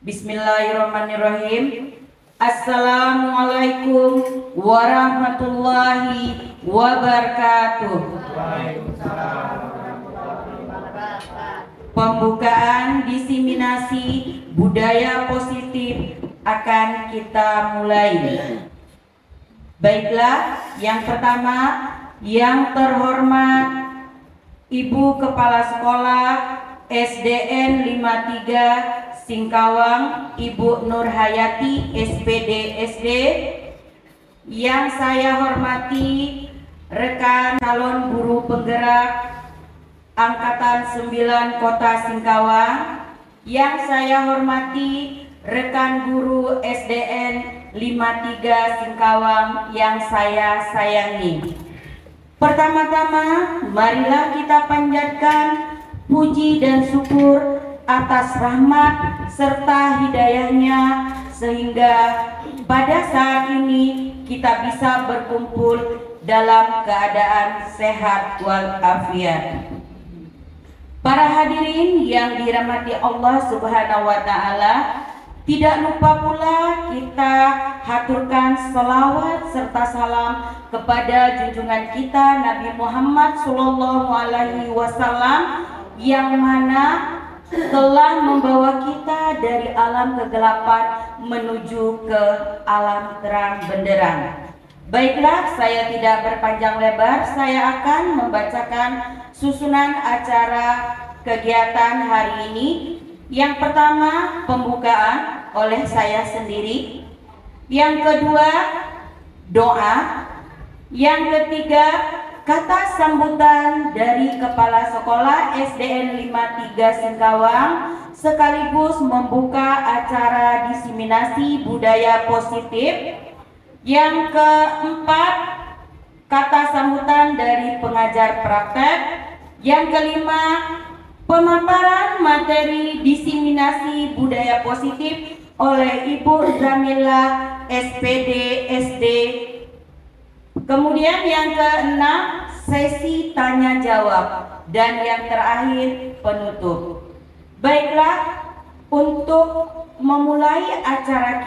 Bismillahirrahmanirrahim. Assalamualaikum warahmatullahi wabarakatuh. Pembukaan diseminasi budaya positif akan kita mulai. Baiklah, yang pertama, yang terhormat Ibu Kepala Sekolah SDN 53 Singkawang, Ibu Nur Hayati SPD SD. Yang saya hormati rekan calon guru penggerak Angkatan 9 Kota Singkawang. Yang saya hormati rekan guru SDN 53 Singkawang yang saya sayangi. Pertama-tama, marilah kita panjatkan puji dan syukur atas rahmat serta hidayahnya sehingga pada saat ini kita bisa berkumpul dalam keadaan sehat walafiat. Para hadirin yang dirahmati Allah Subhanahu wa Ta'ala, tidak lupa pula kita haturkan selawat serta salam kepada junjungan kita Nabi Muhammad Sallallahu Alaihi Wasallam yang mana telah membawa kita dari alam kegelapan menuju ke alam terang benderang. Baiklah, saya tidak berpanjang lebar, saya akan membacakan susunan acara kegiatan hari ini. Yang pertama, pembukaan oleh saya sendiri. Yang kedua, doa. Yang ketiga, kata sambutan dari Kepala Sekolah SDN 53 Singkawang sekaligus membuka acara diseminasi budaya positif. Yang keempat, kata sambutan dari pengajar praktek. Yang kelima, pemaparan materi diseminasi budaya positif oleh Ibu Zamila SPD SD. Kemudian yang keenam, sesi tanya jawab, dan yang terakhir penutup. Baiklah, untuk memulai acara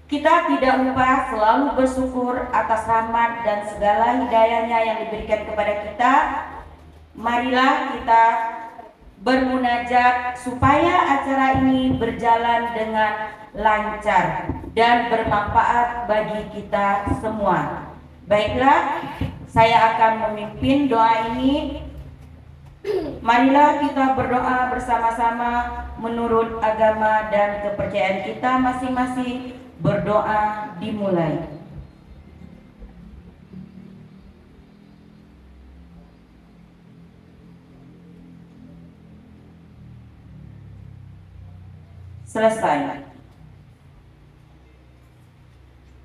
kita tidak lupa selalu bersyukur atas rahmat dan segala hidayahnya yang diberikan kepada kita. Marilah kita bermunajat supaya acara ini berjalan dengan lancar dan bermanfaat bagi kita semua. Baiklah, saya akan memimpin doa ini. Marilah kita berdoa bersama-sama menurut agama dan kepercayaan kita masing-masing. Berdoa dimulai. Selesai.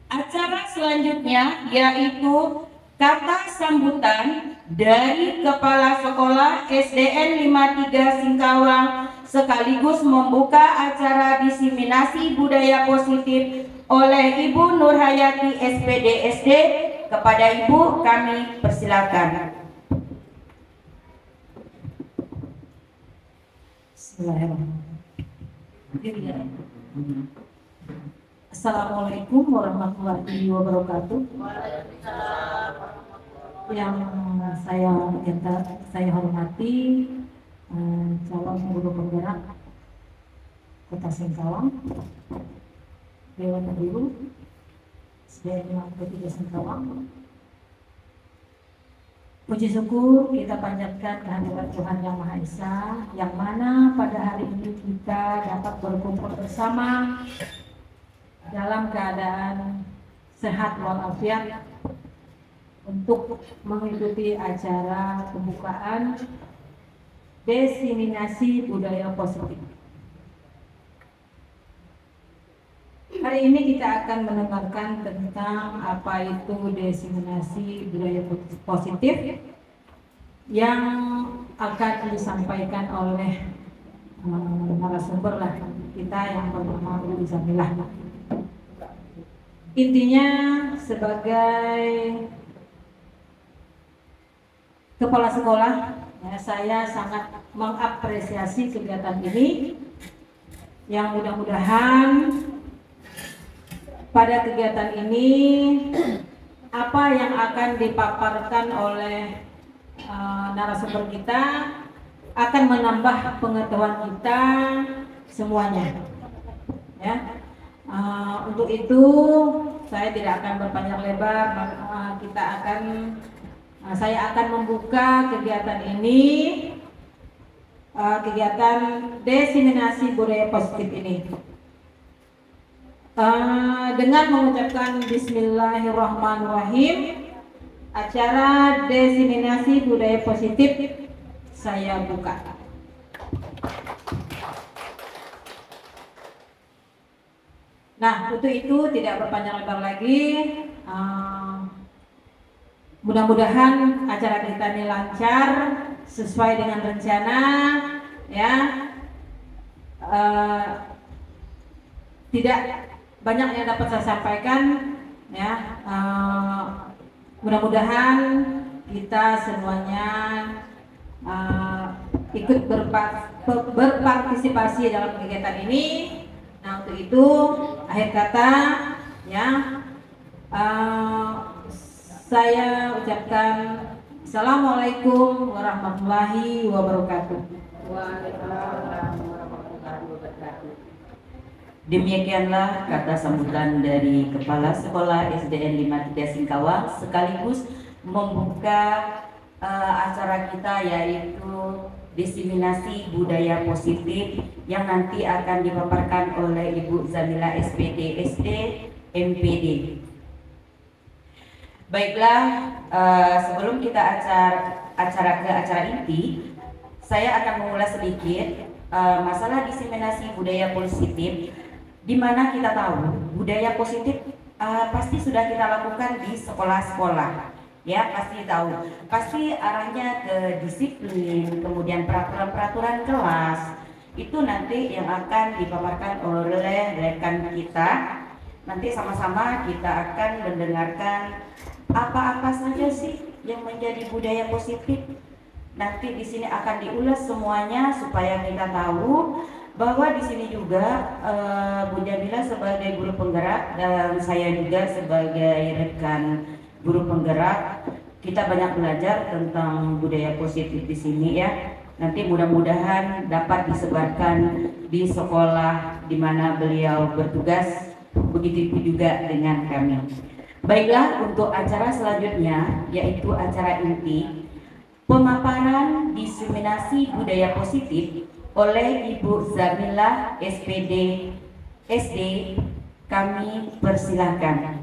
Acara selanjutnya yaitu kata sambutan dari Kepala Sekolah SDN 53 Singkawang sekaligus membuka acara diseminasi budaya positif oleh Ibu Nur Hayati SPD SD. Kepada Ibu kami persilakan. Assalamualaikum warahmatullahi wabarakatuh. Yang saya hormati calon guru penggerak Kota Singkawang, Dewan Guru SDN 53 Singkawang. Puji syukur kita panjatkan kehadirat Tuhan Yang Maha Esa, yang mana pada hari ini kita dapat berkumpul bersama dalam keadaan sehat walafiat untuk mengikuti acara pembukaan diseminasi budaya positif. Hari ini kita akan mendengarkan tentang apa itu diseminasi budaya positif yang akan disampaikan oleh narasumber lah kita yang bernama Bu Zamilah. Intinya sebagai kepala sekolah, ya, saya sangat mengapresiasi kegiatan ini yang mudah-mudahan pada kegiatan ini apa yang akan dipaparkan oleh narasumber kita akan menambah pengetahuan kita semuanya, ya. Untuk itu saya tidak akan berpanjang lebar. Saya akan membuka kegiatan ini, kegiatan diseminasi budaya positif ini dengan mengucapkan Bismillahirrahmanirrahim. Acara diseminasi budaya positif saya buka. Nah, untuk itu tidak berpanjang lebar lagi. Mudah-mudahan acara kita ini lancar sesuai dengan rencana, ya. Tidak banyak yang dapat saya sampaikan, ya. Mudah-mudahan kita semuanya ikut berpartisipasi dalam kegiatan ini. Nah, untuk itu akhir kata, ya, saya ucapkan Assalamualaikum warahmatullahi wabarakatuh. Waalaikumsalam warahmatullahi wabarakatuh. Demikianlah kata sambutan dari Kepala Sekolah SDN 53 Singkawang sekaligus membuka acara kita, yaitu diseminasi budaya positif yang nanti akan dipaparkan oleh Ibu Zamila SPD SD MPD. Baiklah, sebelum kita ke acara inti, saya akan mengulas sedikit masalah diseminasi budaya positif, di mana kita tahu budaya positif pasti sudah kita lakukan di sekolah-sekolah, ya, pasti tahu, pasti arahnya ke disiplin, kemudian peraturan-peraturan kelas itu nanti yang akan dipaparkan oleh rekan kita. Nanti sama-sama kita akan mendengarkan apa-apa saja sih yang menjadi budaya positif. Nanti di sini akan diulas semuanya supaya kita tahu bahwa di sini juga Bu Jamila sebagai guru penggerak dan saya juga sebagai rekan guru penggerak, kita banyak belajar tentang budaya positif di sini, ya. Nanti mudah-mudahan dapat disebarkan di sekolah di mana beliau bertugas, begitu juga dengan kami. Baiklah, untuk acara selanjutnya yaitu acara inti, pemaparan diseminasi budaya positif oleh Ibu Zamila SPD SD, kami persilahkan.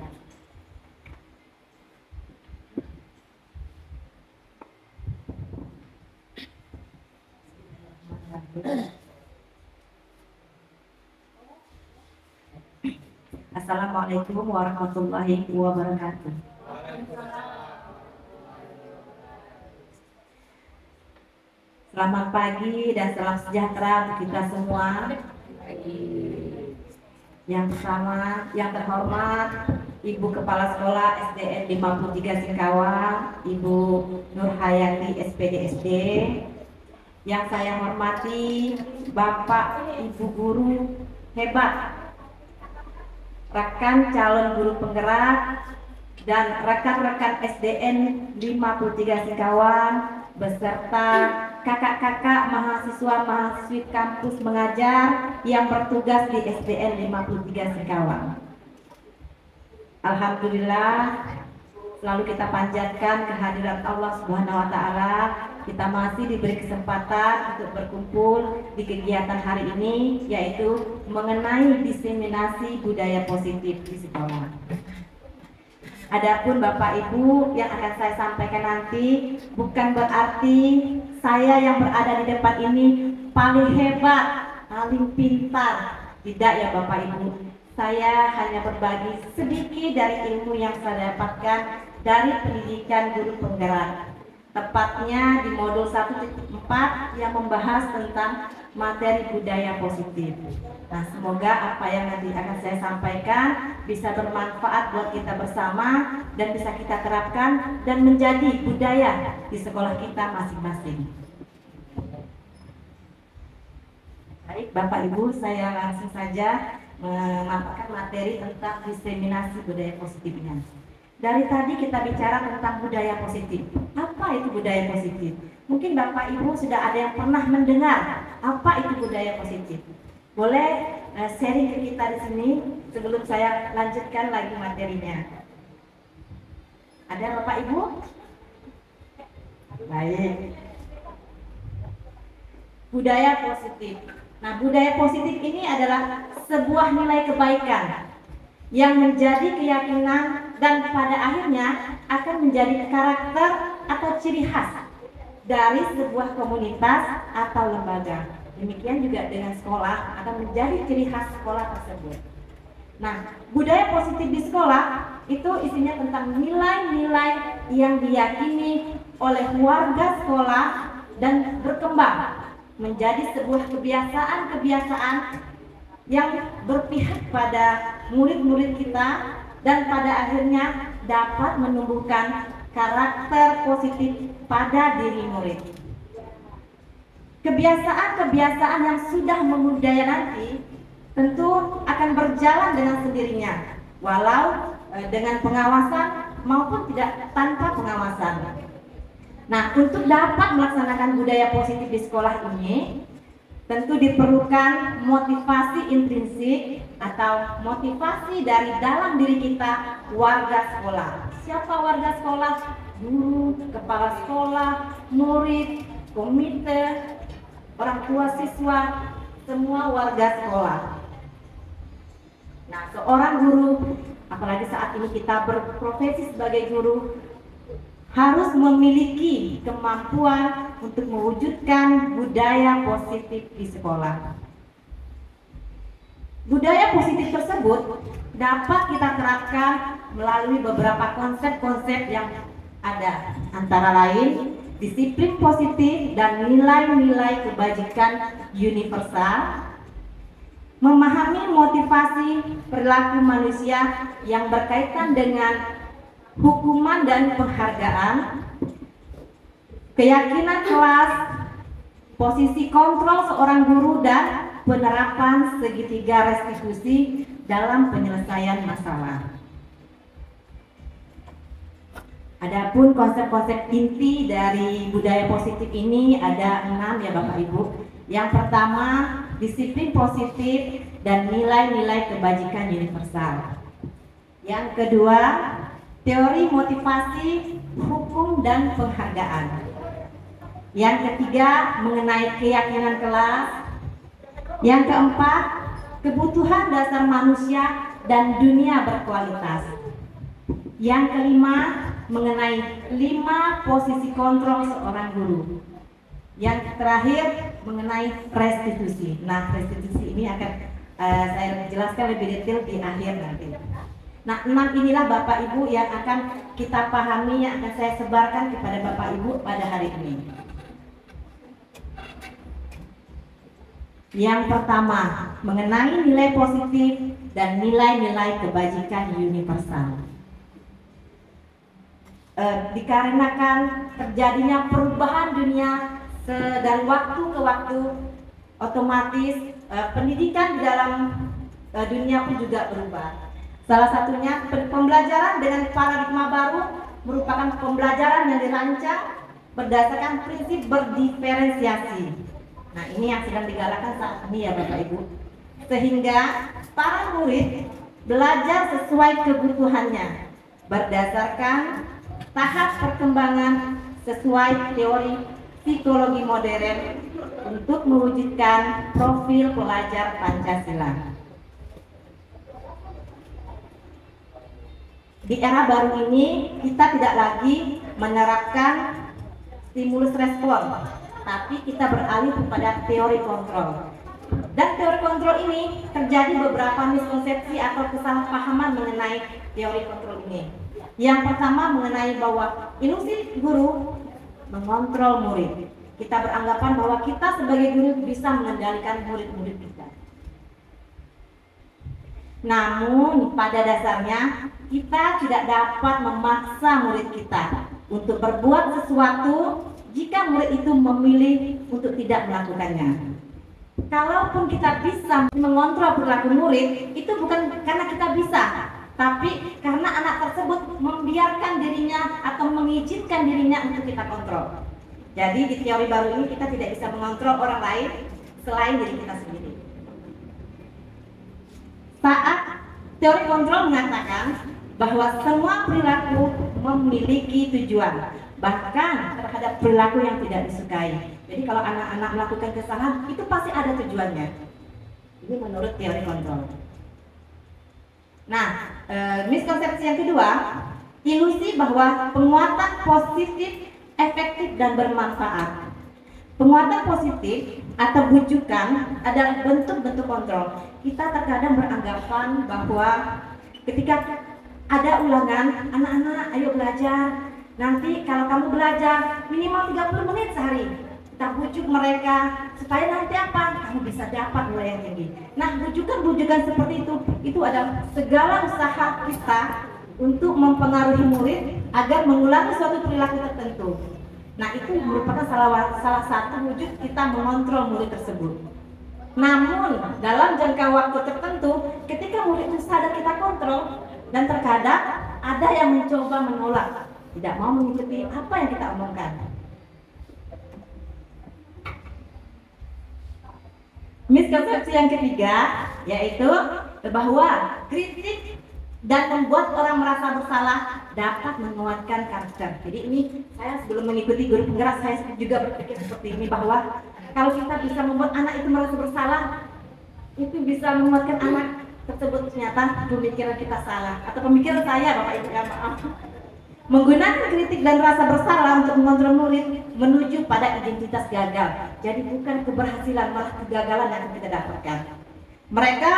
Assalamualaikum warahmatullahi wabarakatuh. Selamat pagi dan salam sejahtera untuk kita semua. Yang pertama, yang terhormat Ibu Kepala Sekolah SDN 53 Singkawang, Ibu Nur Hayati SPD SD. Yang saya hormati Bapak Ibu guru hebat, rekan calon guru penggerak, dan rekan-rekan SDN 53 Singkawang beserta kakak-kakak mahasiswa-mahasiswi kampus mengajar yang bertugas di SDN 53 Singkawang. Alhamdulillah, selalu kita panjatkan kehadirat Allah Subhanahu wa Ta'ala. Kita masih diberi kesempatan untuk berkumpul di kegiatan hari ini, yaitu mengenai diseminasi budaya positif di sekolah. Adapun Bapak Ibu yang akan saya sampaikan nanti bukan berarti saya yang berada di depan ini paling hebat, paling pintar. Tidak ya Bapak Ibu. Saya hanya berbagi sedikit dari ilmu yang saya dapatkan dari pendidikan guru penggerak. Tepatnya di modul 1.4 yang membahas tentang materi budaya positif. Nah, semoga apa yang nanti akan saya sampaikan bisa bermanfaat buat kita bersama dan bisa kita terapkan dan menjadi budaya di sekolah kita masing-masing. Baik, Bapak Ibu, saya langsung saja memaparkan materi tentang diseminasi budaya positifnya. Dari tadi kita bicara tentang budaya positif. Apa itu budaya positif? Mungkin Bapak Ibu sudah ada yang pernah mendengar apa itu budaya positif. Boleh sharing ke kita di sini sebelum saya lanjutkan lagi materinya. Ada Bapak Ibu? Baik. Budaya positif. Nah, budaya positif ini adalah sebuah nilai kebaikan yang menjadi keyakinan dan pada akhirnya akan menjadi karakter atau ciri khas dari sebuah komunitas atau lembaga. Demikian juga dengan sekolah akan menjadi ciri khas sekolah tersebut. Nah, budaya positif di sekolah itu isinya tentang nilai-nilai yang diyakini oleh warga sekolah dan berkembang menjadi sebuah kebiasaan-kebiasaan yang berpihak pada murid-murid kita dan pada akhirnya dapat menumbuhkan karakter positif pada diri murid. Kebiasaan-kebiasaan yang sudah membudaya nanti tentu akan berjalan dengan sendirinya, walau dengan pengawasan maupun tidak tanpa pengawasan. Nah, untuk dapat melaksanakan budaya positif di sekolah ini, tentu diperlukan motivasi intrinsik atau motivasi dari dalam diri kita, warga sekolah. Siapa warga sekolah? Guru, kepala sekolah, murid, komite, orang tua siswa, semua warga sekolah. Nah, seorang guru, apalagi saat ini kita berprofesi sebagai guru, harus memiliki kemampuan untuk mewujudkan budaya positif di sekolah. Budaya positif tersebut dapat kita terapkan melalui beberapa konsep-konsep yang ada, antara lain disiplin positif dan nilai-nilai kebajikan universal, memahami motivasi perilaku manusia yang berkaitan dengan hukuman dan penghargaan, keyakinan kelas, posisi kontrol seorang guru, dan penerapan segitiga restitusi dalam penyelesaian masalah. Adapun konsep-konsep inti dari budaya positif ini ada 6 ya Bapak Ibu. Yang pertama, disiplin positif dan nilai-nilai kebajikan universal. Yang kedua, teori motivasi, hukum, dan penghargaan. Yang ketiga, mengenai keyakinan kelas. Yang keempat, kebutuhan dasar manusia dan dunia berkualitas. Yang kelima, mengenai 5 posisi kontrol seorang guru. Yang terakhir, mengenai restitusi. Nah, restitusi ini akan saya jelaskan lebih detail di akhir nanti. Nah, 6 inilah Bapak Ibu yang akan kita pahami, yang akan saya sebarkan kepada Bapak Ibu pada hari ini. Yang pertama, mengenai nilai positif dan nilai-nilai kebajikan universal. Dikarenakan terjadinya perubahan dunia dari waktu ke waktu, otomatis pendidikan di dalam dunia pun juga berubah. Salah satunya pembelajaran dengan paradigma baru merupakan pembelajaran yang dirancang berdasarkan prinsip berdiferensiasi. Nah, ini yang sedang digalakkan saat ini ya Bapak Ibu. Sehingga para murid belajar sesuai kebutuhannya berdasarkan tahap perkembangan sesuai teori psikologi modern untuk mewujudkan profil pelajar Pancasila. Di era baru ini kita tidak lagi menerapkan stimulus respon, tapi kita beralih kepada teori kontrol. Dan teori kontrol ini terjadi beberapa miskonsepsi atau kesalahpahaman mengenai teori kontrol ini. Yang pertama mengenai bahwa ilusi guru mengontrol murid. Kita beranggapan bahwa kita sebagai guru bisa mengendalikan murid-murid kita. Namun pada dasarnya kita tidak dapat memaksa murid kita untuk berbuat sesuatu jika murid itu memilih untuk tidak melakukannya. Kalaupun kita bisa mengontrol perilaku murid, itu bukan karena kita bisa, tapi karena anak tersebut membiarkan dirinya atau mengizinkan dirinya untuk kita kontrol. Jadi di teori baru ini kita tidak bisa mengontrol orang lain selain diri kita sendiri. Saat teori kontrol mengatakan bahwa semua perilaku memiliki tujuan, bahkan terhadap perilaku yang tidak disukai. Jadi kalau anak-anak melakukan kesalahan, itu pasti ada tujuannya. Ini menurut teori kontrol. Nah, miskonsepsi yang kedua, ilusi bahwa penguatan positif, efektif, dan bermanfaat. Penguatan positif atau bujukan adalah bentuk-bentuk kontrol. Kita terkadang beranggapan bahwa ketika ada ulangan, anak-anak ayo belajar. Nanti kalau kamu belajar minimal 30 menit sehari, kita bujuk mereka supaya nanti apa? Kamu bisa dapat nilai yang tinggi. Nah, bujukan-bujukan seperti itu adalah segala usaha kita untuk mempengaruhi murid agar mengulangi suatu perilaku tertentu. Nah, itu merupakan salah satu wujud kita mengontrol murid tersebut. Namun, dalam jangka waktu tertentu, ketika murid itu sadar kita kontrol, dan terkadang ada yang mencoba menolak, tidak mau mengikuti apa yang kita omongkan. Miskonsepsi yang ketiga yaitu bahwa kritik dan membuat orang merasa bersalah dapat menguatkan karakter. Jadi ini saya sebelum mengikuti guru penggerak, saya juga berpikir seperti ini, bahwa kalau kita bisa membuat anak itu merasa bersalah, itu bisa menguatkan anak tersebut. Ternyata pemikiran kita salah, atau pemikiran saya, Bapak Ibu ya maaf. Menggunakan kritik dan rasa bersalah untuk mengontrol murid menuju pada identitas gagal. Jadi bukan keberhasilan, malah kegagalan yang kita dapatkan. Mereka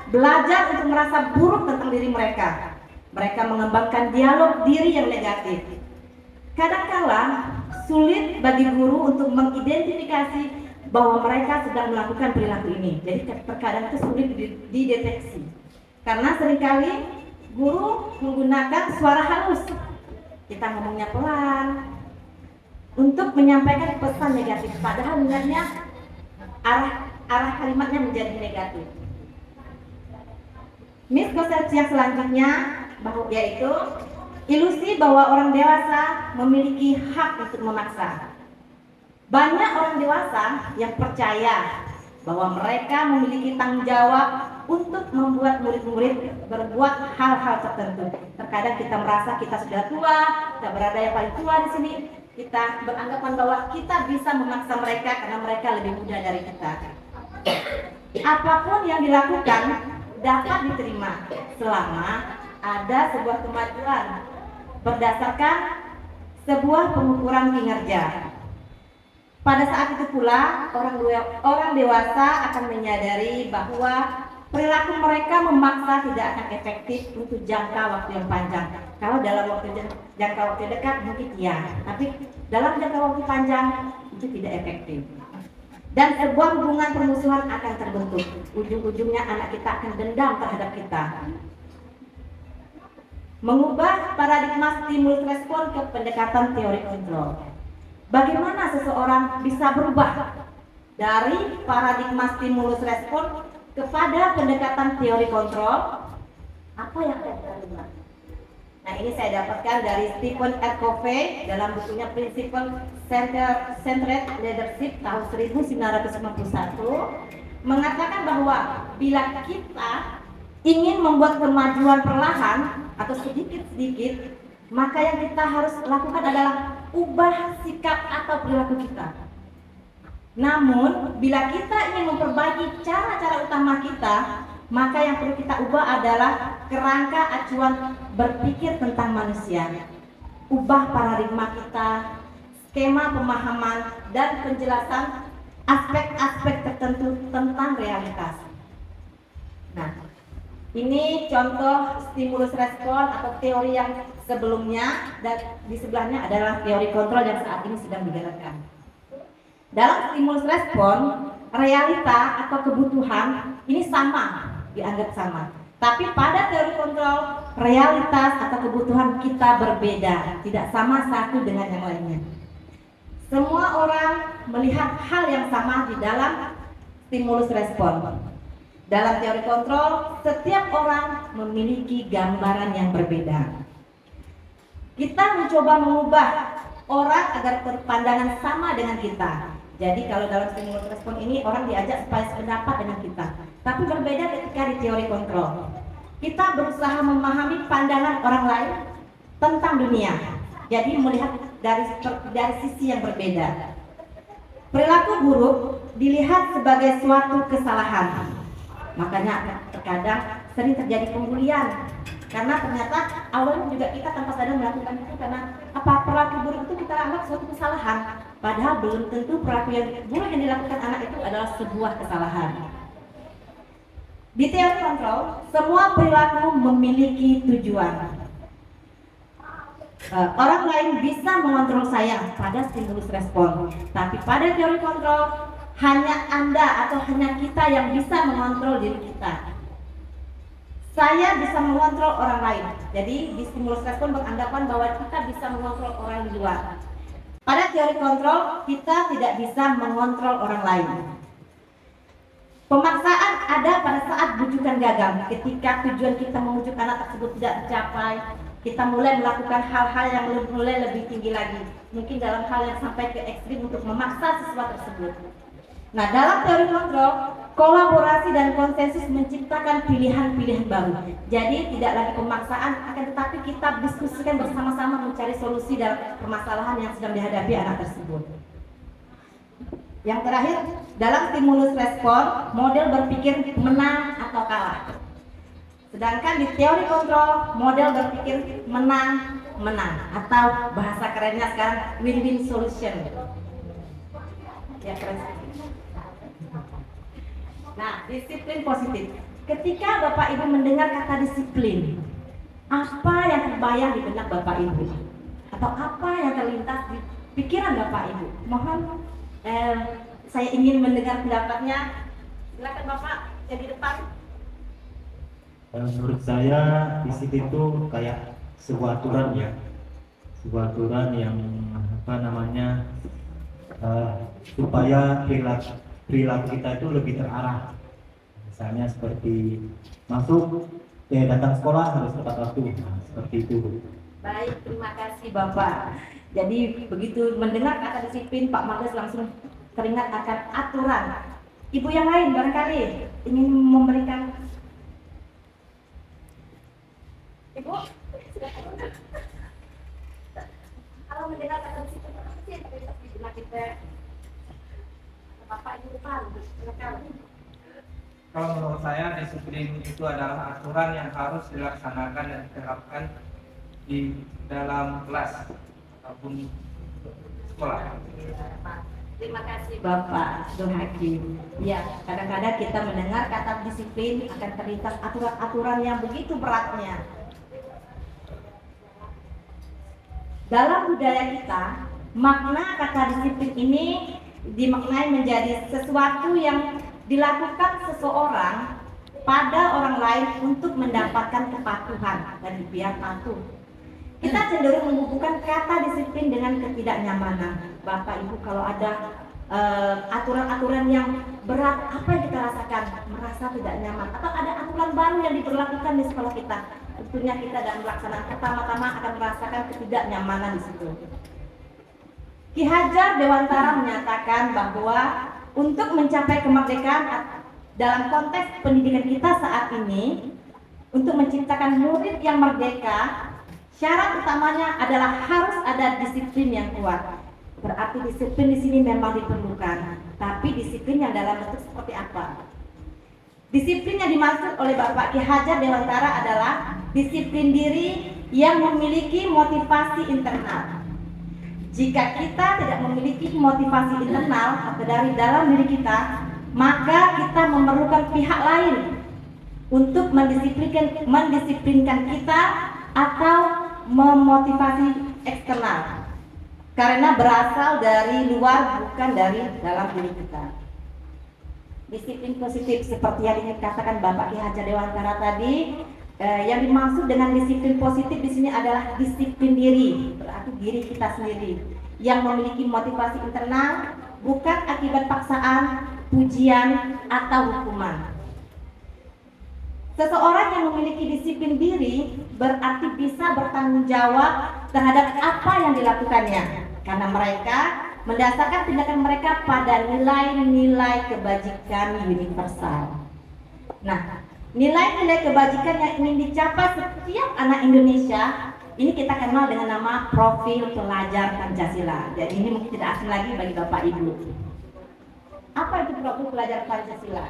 belajar untuk merasa buruk tentang diri mereka. Mereka mengembangkan dialog diri yang negatif. Kadangkala sulit bagi guru untuk mengidentifikasi bahwa mereka sedang melakukan perilaku ini. Jadi terkadang itu sulit dideteksi. Karena seringkali guru menggunakan suara halus. Kita ngomongnya pelan untuk menyampaikan pesan negatif, padahal sebenarnya arah kalimatnya menjadi negatif. Miskonsepsi yang selanjutnya yaitu ilusi bahwa orang dewasa memiliki hak untuk memaksa. Banyak orang dewasa yang percaya bahwa mereka memiliki tanggung jawab untuk membuat murid-murid berbuat hal-hal tertentu. Terkadang kita merasa kita sudah tua, kita berada yang paling tua di sini. Kita beranggapan bahwa kita bisa memaksa mereka karena mereka lebih muda dari kita. Apapun yang dilakukan dapat diterima selama ada sebuah kemajuan berdasarkan sebuah pengukuran kinerja. Pada saat itu pula orang dewasa akan menyadari bahwa perilaku mereka memaksa tidak akan efektif untuk jangka waktu yang panjang. Kalau dalam jangka waktu dekat mungkin iya, tapi dalam jangka waktu panjang itu tidak efektif. Dan sebuah hubungan permusuhan akan terbentuk. Ujung-ujungnya anak kita akan dendam terhadap kita. Mengubah paradigma stimulus respon ke pendekatan teori kontrol. Bagaimana seseorang bisa berubah dari paradigma stimulus respon kepada pendekatan teori kontrol? Apa yang akan kita lakukan? Nah, ini saya dapatkan dari Stephen R. Covey dalam bukunya Principle Centered Leadership tahun 1991, mengatakan bahwa bila kita ingin membuat kemajuan perlahan atau sedikit-sedikit, maka yang kita harus lakukan adalah ubah sikap atau perilaku kita. Namun, bila kita ingin memperbaiki cara-cara utama kita, maka yang perlu kita ubah adalah kerangka acuan berpikir tentang manusia. Ubah paradigma kita, skema pemahaman, dan penjelasan aspek-aspek tertentu tentang realitas. Nah, ini contoh stimulus respon atau teori yang sebelumnya, dan di sebelahnya adalah teori kontrol yang saat ini sedang dijalankan. Dalam stimulus respon, realita atau kebutuhan ini sama, dianggap sama. Tapi pada teori kontrol, realitas atau kebutuhan kita berbeda, tidak sama satu dengan yang lainnya. Semua orang melihat hal yang sama di dalam stimulus respon. Dalam teori kontrol, setiap orang memiliki gambaran yang berbeda. Kita mencoba mengubah orang agar berpandangan sama dengan kita. Jadi kalau dalam stimulus respon ini orang diajak supaya sependapat dengan kita. Tapi berbeda ketika di teori kontrol. Kita berusaha memahami pandangan orang lain tentang dunia. Jadi melihat dari sisi yang berbeda. Perilaku buruk dilihat sebagai suatu kesalahan. Makanya terkadang sering terjadi pembulian. Karena ternyata awalnya juga kita tanpa sadar melakukan itu karena perilaku buruk itu kita anggap suatu kesalahan. Padahal belum tentu perilaku yang buruk yang dilakukan anak itu adalah sebuah kesalahan. Di teori kontrol, semua perilaku memiliki tujuan. Orang lain bisa mengontrol saya pada stimulus respon, tapi pada teori kontrol hanya Anda atau hanya kita yang bisa mengontrol diri kita. Saya bisa mengontrol orang lain. Jadi di stimulus respon beranggapan bahwa kita bisa mengontrol orang di luar. Pada teori kontrol, kita tidak bisa mengontrol orang lain. Pemaksaan ada pada saat bujukan gagal. Ketika tujuan kita memujuk anak tersebut tidak tercapai, kita mulai melakukan hal-hal yang mulai lebih tinggi lagi. Mungkin dalam hal yang sampai ke ekstrim untuk memaksa sesuatu tersebut. Nah, dalam teori kontrol, kolaborasi dan konsensus menciptakan pilihan-pilihan baru. Jadi tidak lagi pemaksaan, akan tetapi kita diskusikan bersama-sama mencari solusi dalam permasalahan yang sedang dihadapi anak tersebut. Yang terakhir, dalam stimulus respon, model berpikir menang atau kalah. Sedangkan di teori kontrol, model berpikir menang atau bahasa kerennya sekarang win-win solution. Ya, keren. Nah, disiplin positif. Ketika Bapak Ibu mendengar kata disiplin, apa yang terbayang di benak Bapak Ibu? Atau apa yang terlintas di pikiran Bapak Ibu? Mohon saya ingin mendengar pendapatnya. Silakan Bapak yang di depan. Menurut saya disiplin itu kayak sebuah aturan ya, sebuah aturan yang supaya perilaku kita itu lebih terarah. Misalnya seperti datang sekolah harus tepat waktu, seperti itu. Baik, terima kasih Bapak. Jadi begitu mendengar kata disiplin, Pak Magas langsung teringat akan aturan. Ibu yang lain barangkali ingin memberikan. Ibu, kalau mendengar kata disiplin, apa sih yang terlintas di benak kita? Bapak Ibu depan, silakan. Kalau menurut saya disiplin itu adalah aturan yang harus dilaksanakan dan diterapkan di dalam kelas ataupun sekolah. Terima kasih Bapak Dr. Hakim. Ya, kadang-kadang kita mendengar kata disiplin akan terlintas aturan-aturan yang begitu beratnya. Dalam budaya kita, makna kata disiplin ini dimaknai menjadi sesuatu yang dilakukan seseorang pada orang lain untuk mendapatkan kepatuhan dan biar patuh. Kita cenderung menghubungkan kata disiplin dengan ketidaknyamanan. Bapak Ibu, kalau ada aturan-aturan yang berat, apa yang kita rasakan? Merasa tidak nyaman. Atau ada aturan baru yang diberlakukan di sekolah kita, tentunya kita dalam pelaksanaan pertama-tama akan merasakan ketidaknyamanan di situ. Ki Hajar Dewantara menyatakan bahwa untuk mencapai kemerdekaan dalam konteks pendidikan kita saat ini, untuk menciptakan murid yang merdeka, syarat utamanya adalah harus ada disiplin yang kuat. Berarti disiplin di sini memang diperlukan, tapi disiplin yang dalam bentuk seperti apa? Disiplin yang dimaksud oleh Bapak Ki Hajar Dewantara adalah disiplin diri yang memiliki motivasi internal. Jika kita tidak memiliki motivasi internal atau dari dalam diri kita, maka kita memerlukan pihak lain untuk mendisiplinkan kita atau memotivasi eksternal, karena berasal dari luar bukan dari dalam diri kita. Disiplin positif seperti yang dikatakan Bapak Ki Hajar Dewantara tadi, yang dimaksud dengan disiplin positif di sini adalah disiplin diri, berarti diri kita sendiri yang memiliki motivasi internal, bukan akibat paksaan, pujian, atau hukuman. Seseorang yang memiliki disiplin diri berarti bisa bertanggung jawab terhadap apa yang dilakukannya, karena mereka mendasarkan tindakan mereka pada nilai-nilai kebajikan universal. Nah, nilai-nilai kebajikan yang ingin dicapai setiap anak Indonesia ini kita kenal dengan nama profil pelajar Pancasila. Jadi ini mungkin tidak asing lagi bagi Bapak Ibu. Apa itu profil pelajar Pancasila?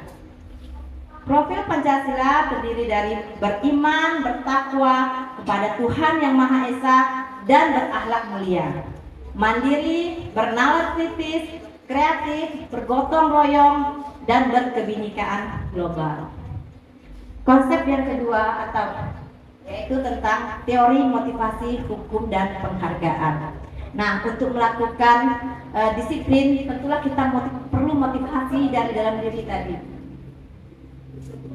Profil Pancasila terdiri dari beriman, bertakwa kepada Tuhan Yang Maha Esa, dan berakhlak mulia, mandiri, bernalar kritis, kreatif, bergotong royong, dan berkebinekaan global. Konsep yang kedua yaitu tentang teori motivasi, hukum, dan penghargaan. Nah, untuk melakukan disiplin tentulah kita perlu motivasi dari dalam diri tadi.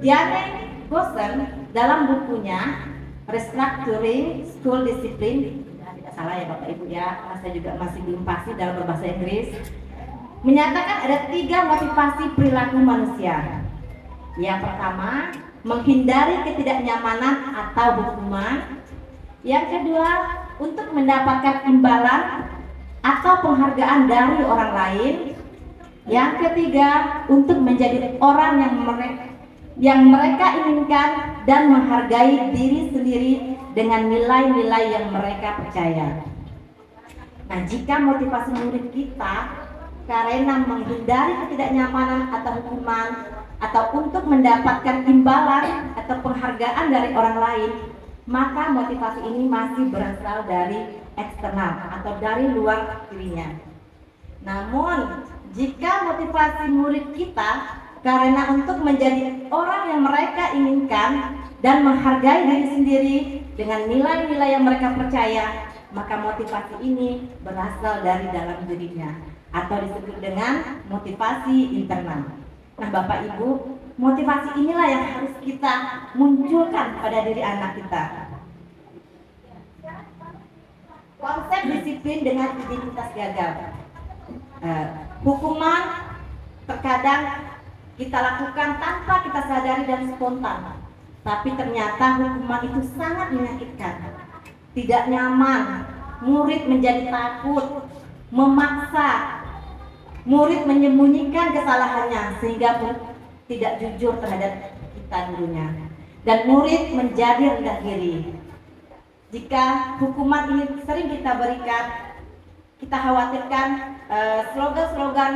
Diane Gossen dalam bukunya Restructuring School Discipline, tidak salah ya Bapak Ibu ya, saya juga masih belum pasti dalam berbahasa Inggris, menyatakan ada 3 motivasi perilaku manusia. Yang pertama, menghindari ketidaknyamanan atau hukuman. Yang kedua, untuk mendapatkan imbalan atau penghargaan dari orang lain. Yang ketiga, untuk menjadi orang yang mereka inginkan dan menghargai diri sendiri dengan nilai-nilai yang mereka percaya. Nah, jika motivasi murid kita karena menghindari ketidaknyamanan atau hukuman, atau untuk mendapatkan imbalan atau penghargaan dari orang lain, maka motivasi ini masih berasal dari eksternal atau dari luar dirinya. Namun, jika motivasi murid kita karena untuk menjadi orang yang mereka inginkan dan menghargai diri sendiri dengan nilai-nilai yang mereka percaya, maka motivasi ini berasal dari dalam dirinya atau disebut dengan motivasi internal. Nah, Bapak Ibu, motivasi inilah yang harus kita munculkan pada diri anak kita. Konsep disiplin dengan identitas gagal. Hukuman terkadang kita lakukan tanpa kita sadari dan spontan, tapi ternyata hukuman itu sangat menyakitkan, tidak nyaman, murid menjadi takut, memaksa, murid menyembunyikan kesalahannya sehingga tidak jujur terhadap kita gurunya, dan murid menjadi rendah diri. Jika hukuman ini sering kita berikan, kita khawatirkan slogan-slogan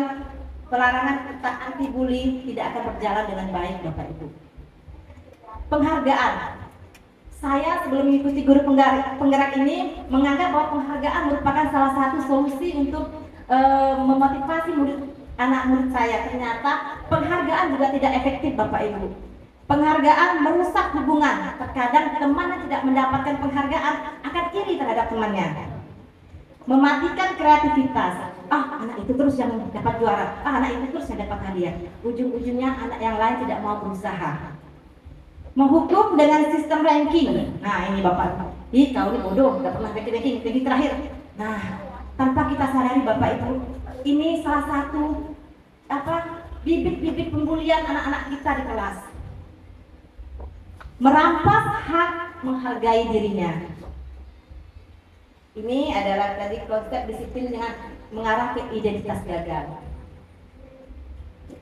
pelarangan kita anti bully tidak akan berjalan dengan baik, Bapak Ibu. Penghargaan. Saya sebelum mengikuti guru penggerak ini menganggap bahwa penghargaan merupakan salah satu solusi untuk memotivasi anak murid saya. Ternyata penghargaan juga tidak efektif, Bapak Ibu. Penghargaan merusak hubungan. Terkadang teman yang tidak mendapatkan penghargaan akan iri terhadap temannya. Mematikan kreativitas. Anak itu terus yang dapat juara. Anak itu terus yang dapat hadiah. Ujung-ujungnya anak yang lain tidak mau berusaha. Menghukum dengan sistem ranking. Nah, ini Bapak. Kau ini bodoh, tidak pernah ranking terakhir. Nah, tanpa kita sadari Bapak Ibu, ini salah satu bibit-bibit pembulian anak-anak kita di kelas. Merampas hak menghargai dirinya. Ini adalah tadi konsep disiplin dengan mengarah ke identitas gagal.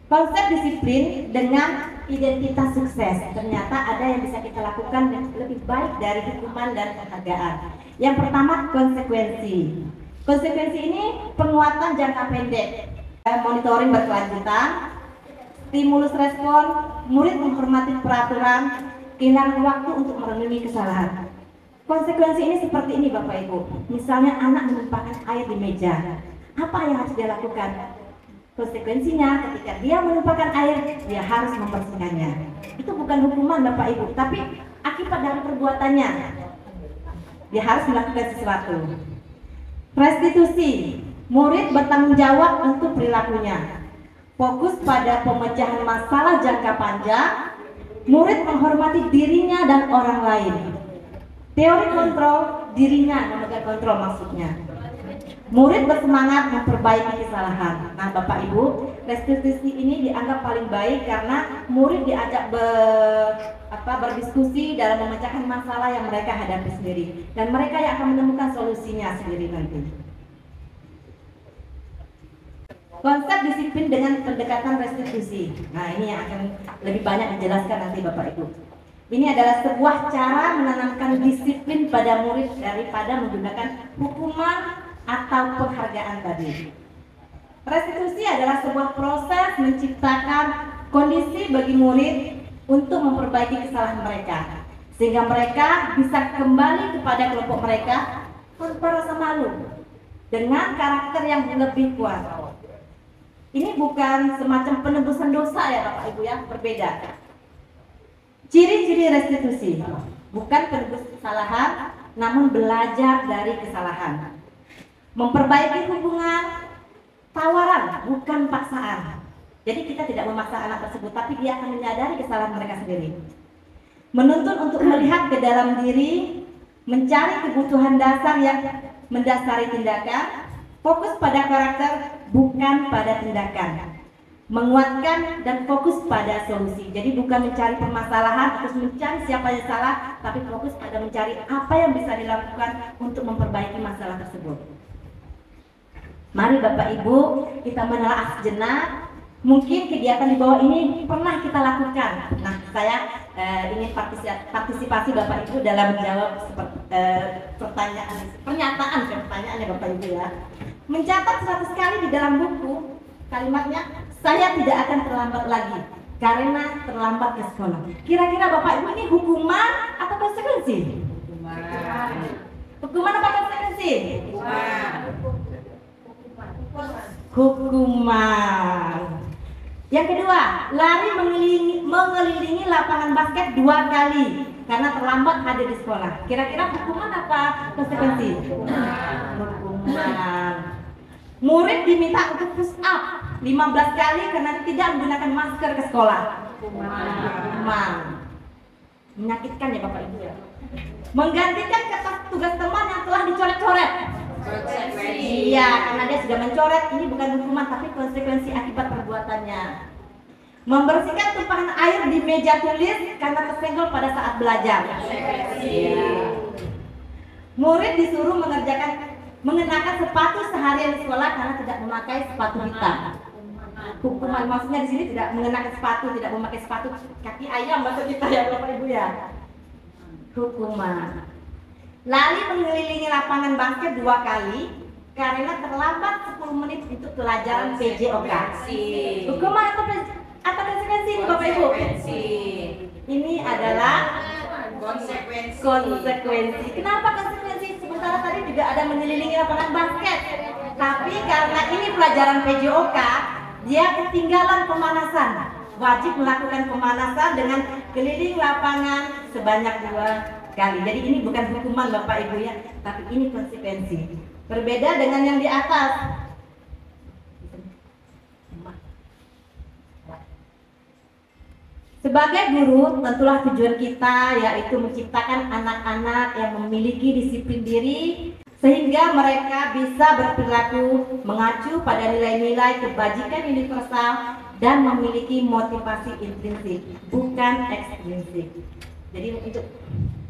Konsep disiplin dengan identitas sukses. Ternyata ada yang bisa kita lakukan lebih baik dari hukuman dan penghargaan. Yang pertama, konsekuensi. Konsekuensi ini penguatan jangka pendek, monitoring berkelanjutan, stimulus respon, murid menghormati peraturan, kehilangan waktu untuk merenungi kesalahan. Konsekuensi ini seperti ini Bapak Ibu. Misalnya anak menumpahkan air di meja, apa yang harus dia lakukan? Konsekuensinya ketika dia menumpahkan air, dia harus membersihkannya. Itu bukan hukuman Bapak Ibu, tapi akibat dari perbuatannya. Dia harus melakukan sesuatu. Restitusi, murid bertanggung jawab untuk perilakunya. Fokus pada pemecahan masalah jangka panjang, murid menghormati dirinya dan orang lain. Teori kontrol, dirinya memegang kontrol maksudnya. Murid bersemangat memperbaiki kesalahan. Nah Bapak Ibu, restitusi ini dianggap paling baik karena murid diajak berdiskusi dalam memecahkan masalah yang mereka hadapi sendiri, dan mereka yang akan menemukan solusinya sendiri nanti. Konsep disiplin dengan pendekatan restitusi. Nah, ini yang akan lebih banyak dijelaskan nanti Bapak Ibu. Ini adalah sebuah cara menanamkan disiplin pada murid daripada menggunakan hukuman atau penghargaan tadi. Restitusi adalah sebuah proses menciptakan kondisi bagi murid untuk memperbaiki kesalahan mereka, sehingga mereka bisa kembali kepada kelompok mereka tanpa rasa malu dengan karakter yang lebih kuat. Ini bukan semacam penebusan dosa ya Bapak Ibu ya, berbeda. Ciri-ciri restitusi bukan penebus kesalahan, namun belajar dari kesalahan. Memperbaiki hubungan, tawaran bukan paksaan. Jadi kita tidak memaksa anak tersebut, tapi dia akan menyadari kesalahan mereka sendiri. Menuntun untuk melihat ke dalam diri, mencari kebutuhan dasar yang mendasari tindakan, fokus pada karakter bukan pada tindakan, menguatkan dan fokus pada solusi. Jadi bukan mencari permasalahan, terus mencari siapa yang salah, tapi fokus pada mencari apa yang bisa dilakukan untuk memperbaiki masalah tersebut. Mari Bapak Ibu kita menelaah sejenak. Mungkin kegiatan di bawah ini pernah kita lakukan. Nah, saya ingin partisipasi Bapak Ibu dalam menjawab pertanyaan ya Bapak Ibu ya. Mencatat 100 kali di dalam buku kalimatnya, saya tidak akan terlambat lagi karena terlambat ke sekolah. Kira-kira Bapak Ibu ini hukuman atau konsekuensi? Hukuman apa konsekuensi? Hukuman. Yang kedua, lari mengelilingi lapangan basket 2 kali karena terlambat hadir di sekolah. Kira-kira hukuman apa konsekuensi? Hukuman. Murid diminta untuk push up 15 kali karena tidak menggunakan masker ke sekolah. Hukuman. Menyakitkan ya Bapak Ibu ya. Menggantikan kertas tugas teman yang telah dicoret-coret. Iya, karena dia sudah mencoret. Ini bukan hukuman tapi konsekuensi akibat perbuatannya. Membersihkan tumpahan air di meja tulis karena tersenggol pada saat belajar. Iya. Murid disuruh mengenakan sepatu seharian di sekolah karena tidak memakai sepatu hitam. Hukuman maksudnya di sini tidak mengenakan sepatu, tidak memakai sepatu kaki ayam maksud kita ya Bapak Ibu ya. Hukuman. Lari mengelilingi lapangan basket 2 kali karena terlambat 10 menit untuk pelajaran PJOK. Hukuman atau konsekuensi ini Bapak Ibu? Ini adalah konsekuensi. Kenapa konsekuensi? Sementara tadi juga ada mengelilingi lapangan basket. Tapi karena ini pelajaran PJOK, dia ketinggalan pemanasan. Wajib melakukan pemanasan dengan keliling lapangan sebanyak 2 kali. Jadi ini bukan hukuman Bapak Ibu ya, tapi ini konsekuensi. Berbeda dengan yang di atas. Sebagai guru, tentulah tujuan kita yaitu menciptakan anak-anak yang memiliki disiplin diri sehingga mereka bisa berperilaku mengacu pada nilai-nilai kebajikan universal dan memiliki motivasi intrinsik, bukan ekstrinsik. Jadi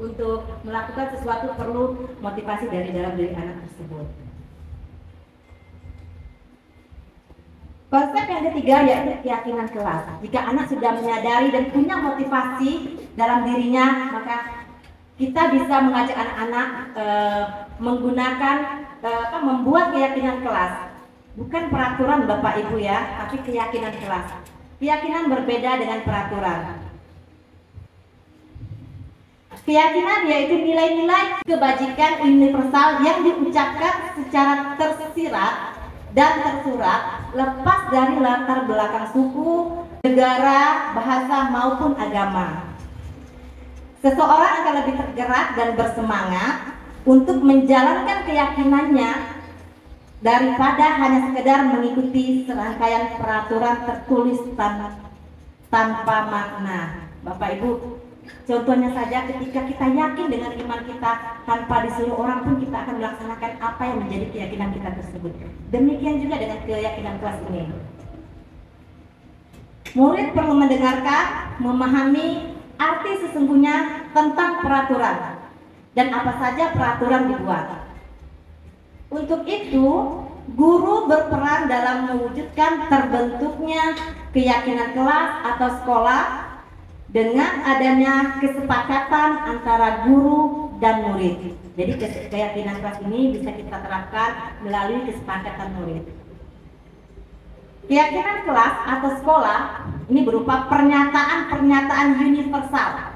untuk melakukan sesuatu perlu motivasi dari dalam diri anak tersebut. Konsep yang ketiga yaitu keyakinan kelas. Jika anak sudah menyadari dan punya motivasi dalam dirinya, maka kita bisa mengajak anak-anak membuat keyakinan kelas. Bukan peraturan Bapak Ibu ya, tapi keyakinan kelas. Keyakinan berbeda dengan peraturan. Keyakinan yaitu nilai-nilai kebajikan universal yang diucapkan secara tersirat dan tersurat lepas dari latar belakang suku, negara, bahasa maupun agama. Seseorang akan lebih tergerak dan bersemangat untuk menjalankan keyakinannya daripada hanya sekedar mengikuti serangkaian peraturan tertulis tanpa makna. Bapak Ibu, contohnya saja ketika kita yakin dengan iman kita, tanpa disuruh orang pun kita akan melaksanakan apa yang menjadi keyakinan kita tersebut. Demikian juga dengan keyakinan kelas ini. Murid perlu mendengarkan, memahami arti sesungguhnya tentang peraturan dan apa saja peraturan dibuat. Untuk itu, guru berperan dalam mewujudkan terbentuknya keyakinan kelas atau sekolah dengan adanya kesepakatan antara guru dan murid. Jadi keyakinan kelas ini bisa kita terapkan melalui kesepakatan murid. Keyakinan kelas atau sekolah ini berupa pernyataan-pernyataan universal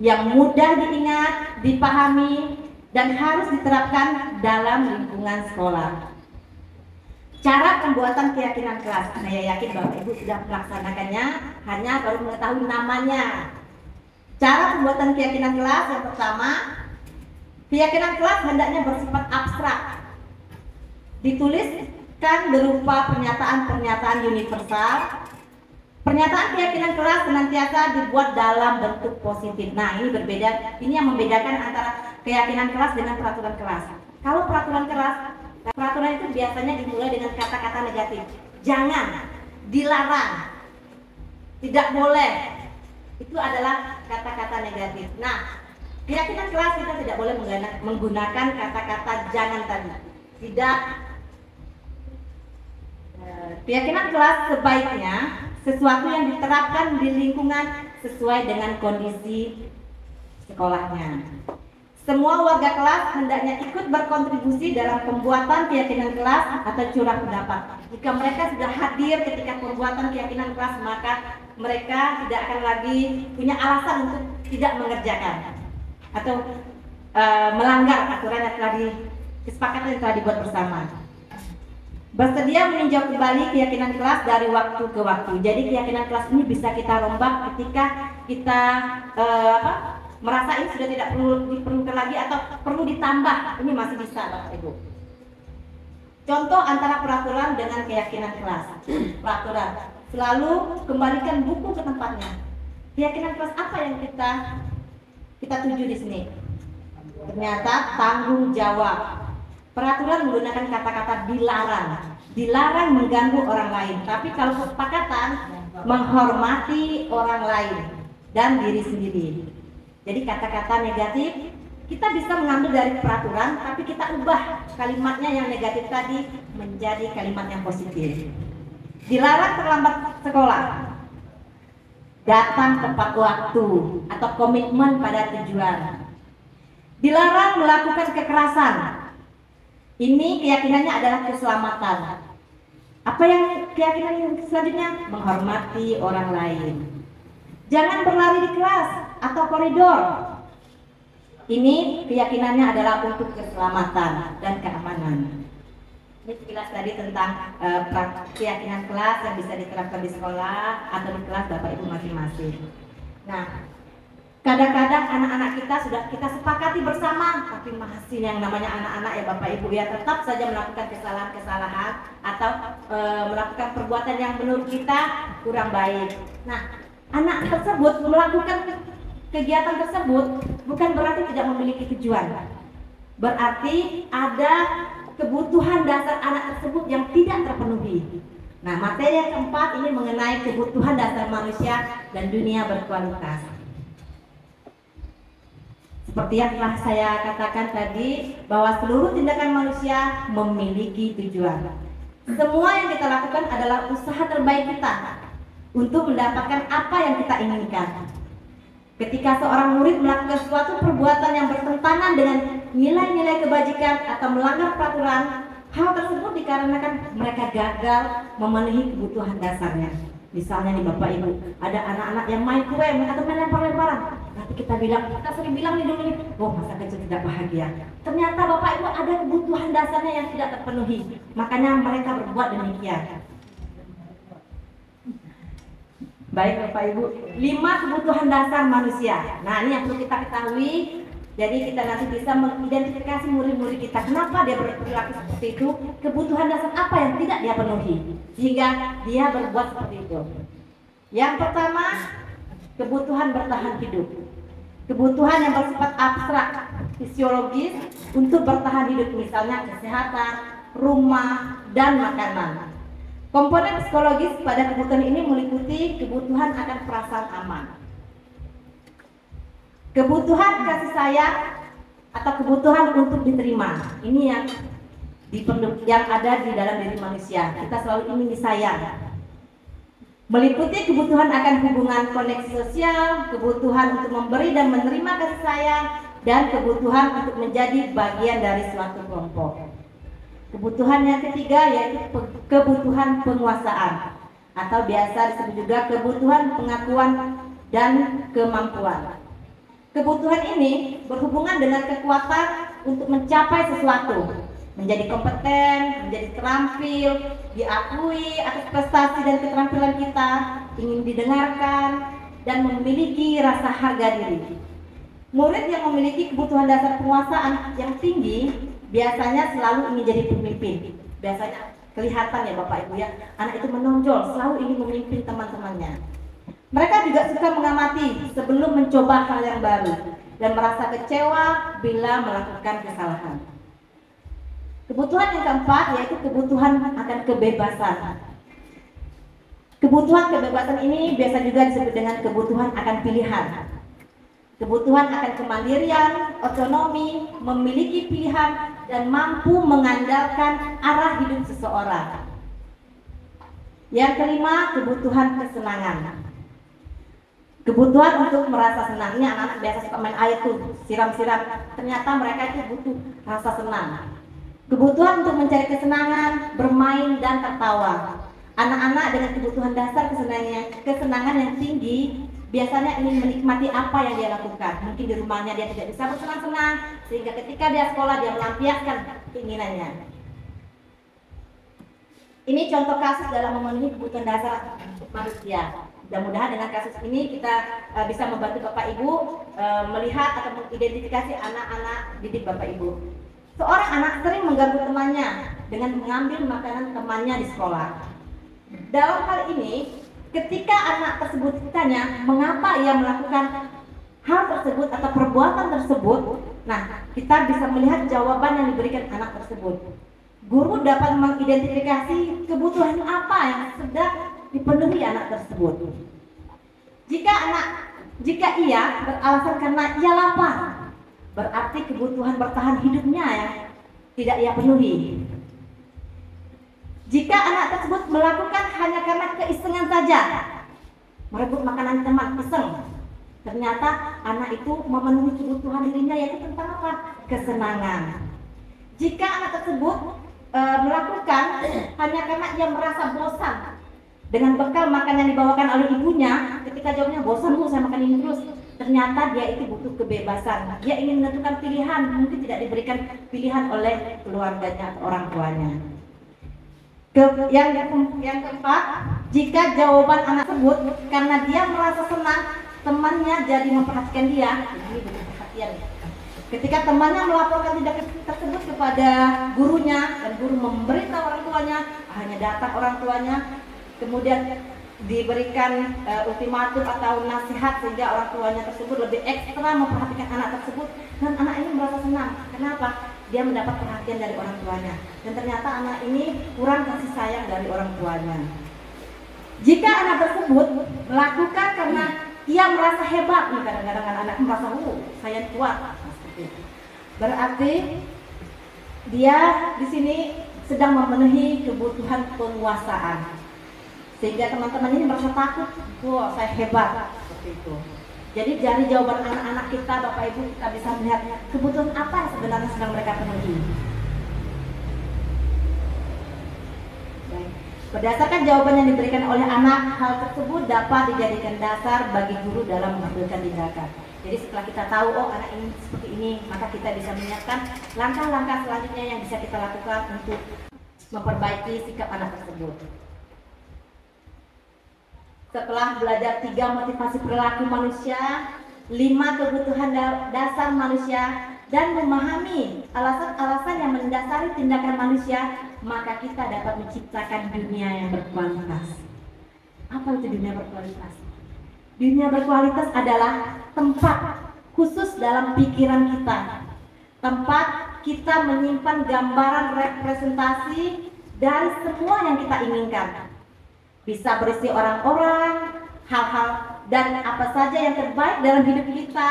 yang mudah diingat, dipahami, dan harus diterapkan dalam lingkungan sekolah. Cara pembuatan keyakinan kelas, saya yakin Bapak Ibu sudah melaksanakannya, hanya baru mengetahui namanya. Cara pembuatan keyakinan kelas yang pertama, keyakinan kelas hendaknya bersifat abstrak, dituliskan berupa pernyataan-pernyataan universal. Pernyataan keyakinan kelas senantiasa dibuat dalam bentuk positif. Nah, ini berbeda. Ini yang membedakan antara keyakinan kelas dengan peraturan kelas. Kalau peraturan kelas, peraturan itu biasanya dimulai dengan kata-kata negatif. Jangan, dilarang, tidak boleh. Itu adalah kata-kata negatif. Nah, keyakinan kelas kita tidak boleh menggunakan kata-kata jangan tadi. Tidak. Keyakinan kelas sebaiknya sesuatu yang diterapkan di lingkungan sesuai dengan kondisi sekolahnya. Semua warga kelas hendaknya ikut berkontribusi dalam pembuatan keyakinan kelas atau curah pendapat. Jika mereka sudah hadir ketika pembuatan keyakinan kelas, maka mereka tidak akan lagi punya alasan untuk tidak mengerjakan atau melanggar aturan yang telah kesepakatan yang telah dibuat bersama. Bersedia meninjau kembali keyakinan kelas dari waktu ke waktu. Jadi keyakinan kelas ini bisa kita rombak ketika kita merasa ini sudah tidak perlu diperlukan lagi atau perlu ditambah. Ini masih bisa, Bapak Ibu. Contoh antara peraturan dengan keyakinan kelas. Peraturan, selalu kembalikan buku ke tempatnya. Keyakinan kelas apa yang kita tuju di sini? Ternyata tanggung jawab. Peraturan menggunakan kata-kata dilarang mengganggu orang lain. Tapi kalau kesepakatan menghormati orang lain dan diri sendiri. Jadi kata-kata negatif kita bisa mengambil dari peraturan, tapi kita ubah kalimatnya yang negatif tadi menjadi kalimat yang positif. Dilarang terlambat sekolah, datang tepat waktu atau komitmen pada tujuan. Dilarang melakukan kekerasan. Ini keyakinannya adalah keselamatan. Apa yang keyakinan yang selanjutnya? Menghormati orang lain. Jangan berlari di kelas atau koridor. Ini keyakinannya adalah untuk keselamatan dan keamanan. Ini sekilas tadi tentang keyakinan kelas yang bisa diterapkan di sekolah atau di kelas Bapak Ibu masing-masing. Nah, kadang-kadang anak-anak kita sudah kita sepakati bersama, tapi masih yang namanya anak-anak ya Bapak Ibu ya tetap saja melakukan kesalahan-kesalahan atau melakukan perbuatan yang menurut kita kurang baik. Nah, anak tersebut melakukan kegiatan tersebut bukan berarti tidak memiliki tujuan. Berarti ada kebutuhan dasar anak tersebut yang tidak terpenuhi. Nah, materi yang keempat ini mengenai kebutuhan dasar manusia dan dunia berkualitas. Seperti yang telah saya katakan tadi, bahwa seluruh tindakan manusia memiliki tujuan. Semua yang kita lakukan adalah usaha terbaik kita untuk mendapatkan apa yang kita inginkan. Ketika seorang murid melakukan suatu perbuatan yang bertentangan dengan nilai-nilai kebajikan atau melanggar peraturan, hal tersebut dikarenakan mereka gagal memenuhi kebutuhan dasarnya. Misalnya nih Bapak Ibu, ada anak-anak yang main kue atau main lempar-lemparan. Nanti kita sering bilang nih dulu nih, oh masa kecil tidak bahagia. Ternyata Bapak Ibu ada kebutuhan dasarnya yang tidak terpenuhi. Makanya mereka berbuat demikian. Baik Bapak Ibu, 5 kebutuhan dasar manusia. Nah ini yang perlu kita ketahui. Jadi kita nanti bisa mengidentifikasi murid-murid kita. Kenapa dia berperilaku seperti itu? Kebutuhan dasar apa yang tidak dia penuhi sehingga dia berbuat seperti itu. Yang pertama, kebutuhan bertahan hidup. Kebutuhan yang bersifat abstrak, fisiologis untuk bertahan hidup, misalnya kesehatan, rumah, dan makanan. Komponen psikologis pada kebutuhan ini meliputi kebutuhan akan perasaan aman, kebutuhan kasih sayang atau kebutuhan untuk diterima. Ini yang ada di dalam diri manusia. Kita selalu ingin disayang. Meliputi kebutuhan akan hubungan koneksi sosial, kebutuhan untuk memberi dan menerima kasih sayang, dan kebutuhan untuk menjadi bagian dari suatu kelompok. Kebutuhan yang ketiga yaitu kebutuhan penguasaan atau biasa disebut juga kebutuhan pengakuan dan kemampuan. Kebutuhan ini berhubungan dengan kekuatan untuk mencapai sesuatu, menjadi kompeten, menjadi terampil, diakui atas prestasi dan keterampilan kita, ingin didengarkan, dan memiliki rasa harga diri. Murid yang memiliki kebutuhan dasar penguasaan yang tinggi biasanya selalu ingin jadi pemimpin. Biasanya kelihatan ya Bapak Ibu ya, anak itu menonjol, selalu ingin memimpin teman-temannya. Mereka juga suka mengamati sebelum mencoba hal yang baru dan merasa kecewa bila melakukan kesalahan. Kebutuhan yang keempat yaitu kebutuhan akan kebebasan. Kebutuhan kebebasan ini biasa juga disebut dengan kebutuhan akan pilihan. Kebutuhan akan kemandirian, otonomi, memiliki pilihan, dan mampu mengandalkan arah hidup seseorang. Yang kelima, kebutuhan kesenangan. Kebutuhan untuk merasa senang. Ini anak-anak biasa suka main air tuh, siram-siram. Ternyata mereka itu butuh rasa senang. Kebutuhan untuk mencari kesenangan, bermain, dan tertawa. Anak-anak dengan kebutuhan dasar kesenangan yang tinggi biasanya ingin menikmati apa yang dia lakukan. Mungkin di rumahnya dia tidak bisa bersenang-senang, sehingga ketika dia sekolah dia melampiaskan keinginannya. Ini contoh kasus dalam memenuhi kebutuhan dasar manusia. Mudah-mudahan dengan kasus ini kita bisa membantu Bapak Ibu melihat atau mengidentifikasi anak-anak didik Bapak Ibu. Seorang anak sering mengganggu temannya dengan mengambil makanan temannya di sekolah. Dalam hal ini, ketika anak tersebut ditanya mengapa ia melakukan hal tersebut atau perbuatan tersebut, nah kita bisa melihat jawaban yang diberikan anak tersebut. Guru dapat mengidentifikasi kebutuhan apa yang sedang dipenuhi anak tersebut. Jika ia beralasan karena ia lapar, berarti kebutuhan bertahan hidupnya yang tidak ia penuhi. Jika anak tersebut melakukan hanya karena keisengan saja, merebut makanan teman, iseng, ternyata anak itu memenuhi kebutuhan dirinya yaitu tentang apa? Kesenangan. Jika anak tersebut melakukan hanya karena ia merasa bosan dengan bekal makan yang dibawakan oleh ibunya, ketika jawabnya bosan Bu, saya makan ini terus, ternyata dia itu butuh kebebasan. Dia ingin menentukan pilihan, mungkin tidak diberikan pilihan oleh keluarganya atau orang tuanya. Yang keempat, jika jawaban anak tersebut karena dia merasa senang, temannya jadi memperhatikan dia, ini butuh perhatian. Ketika temannya melaporkan tindakan tersebut kepada gurunya dan guru memberitahu orang tuanya, hanya datang orang tuanya, kemudian diberikan ultimatum atau nasihat sehingga orang tuanya tersebut lebih ekstra memperhatikan anak tersebut, dan anak ini merasa senang. Kenapa? Dia mendapat perhatian dari orang tuanya, dan ternyata anak ini kurang kasih sayang dari orang tuanya. Jika anak tersebut melakukan karena ia merasa hebat, nih kadang-kadang anak merasa saya kuat, berarti dia di sini sedang memenuhi kebutuhan penguasaan, sehingga teman-teman ini merasa takut, wah saya hebat, seperti itu. Jadi dari jawaban anak-anak kita, Bapak Ibu, kita bisa melihat kebutuhan apa yang sebenarnya sedang mereka penuhi. Berdasarkan jawaban yang diberikan oleh anak, hal tersebut dapat dijadikan dasar bagi guru dalam mengambilkan tindakan. Jadi setelah kita tahu, oh anak ini seperti ini, maka kita bisa menyiapkan langkah-langkah selanjutnya yang bisa kita lakukan untuk memperbaiki sikap anak tersebut. Setelah belajar 3 motivasi perilaku manusia, 5 kebutuhan dasar manusia, dan memahami alasan-alasan yang mendasari tindakan manusia, maka kita dapat menciptakan dunia yang berkualitas. Apa itu dunia berkualitas? Dunia berkualitas adalah tempat khusus dalam pikiran kita, tempat kita menyimpan gambaran representasi dari semua yang kita inginkan. bisa berisi orang-orang, hal-hal dan apa saja yang terbaik dalam hidup kita,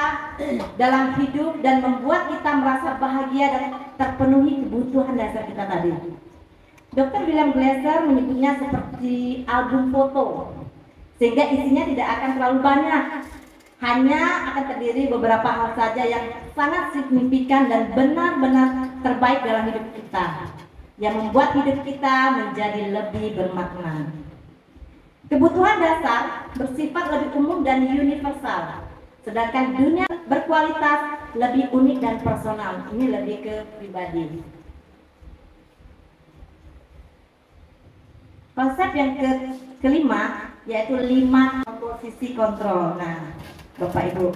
dalam hidup dan membuat kita merasa bahagia dan terpenuhi kebutuhan dasar kita tadi. Dr. William Glasser menyebutnya seperti album foto, sehingga isinya tidak akan terlalu banyak, hanya akan terdiri beberapa hal saja yang sangat signifikan dan benar-benar terbaik dalam hidup kita, yang membuat hidup kita menjadi lebih bermakna. Kebutuhan dasar bersifat lebih umum dan universal, sedangkan dunia berkualitas lebih unik dan personal. Ini lebih ke pribadi. Konsep yang kelima yaitu 5 posisi kontrol. Nah, Bapak Ibu,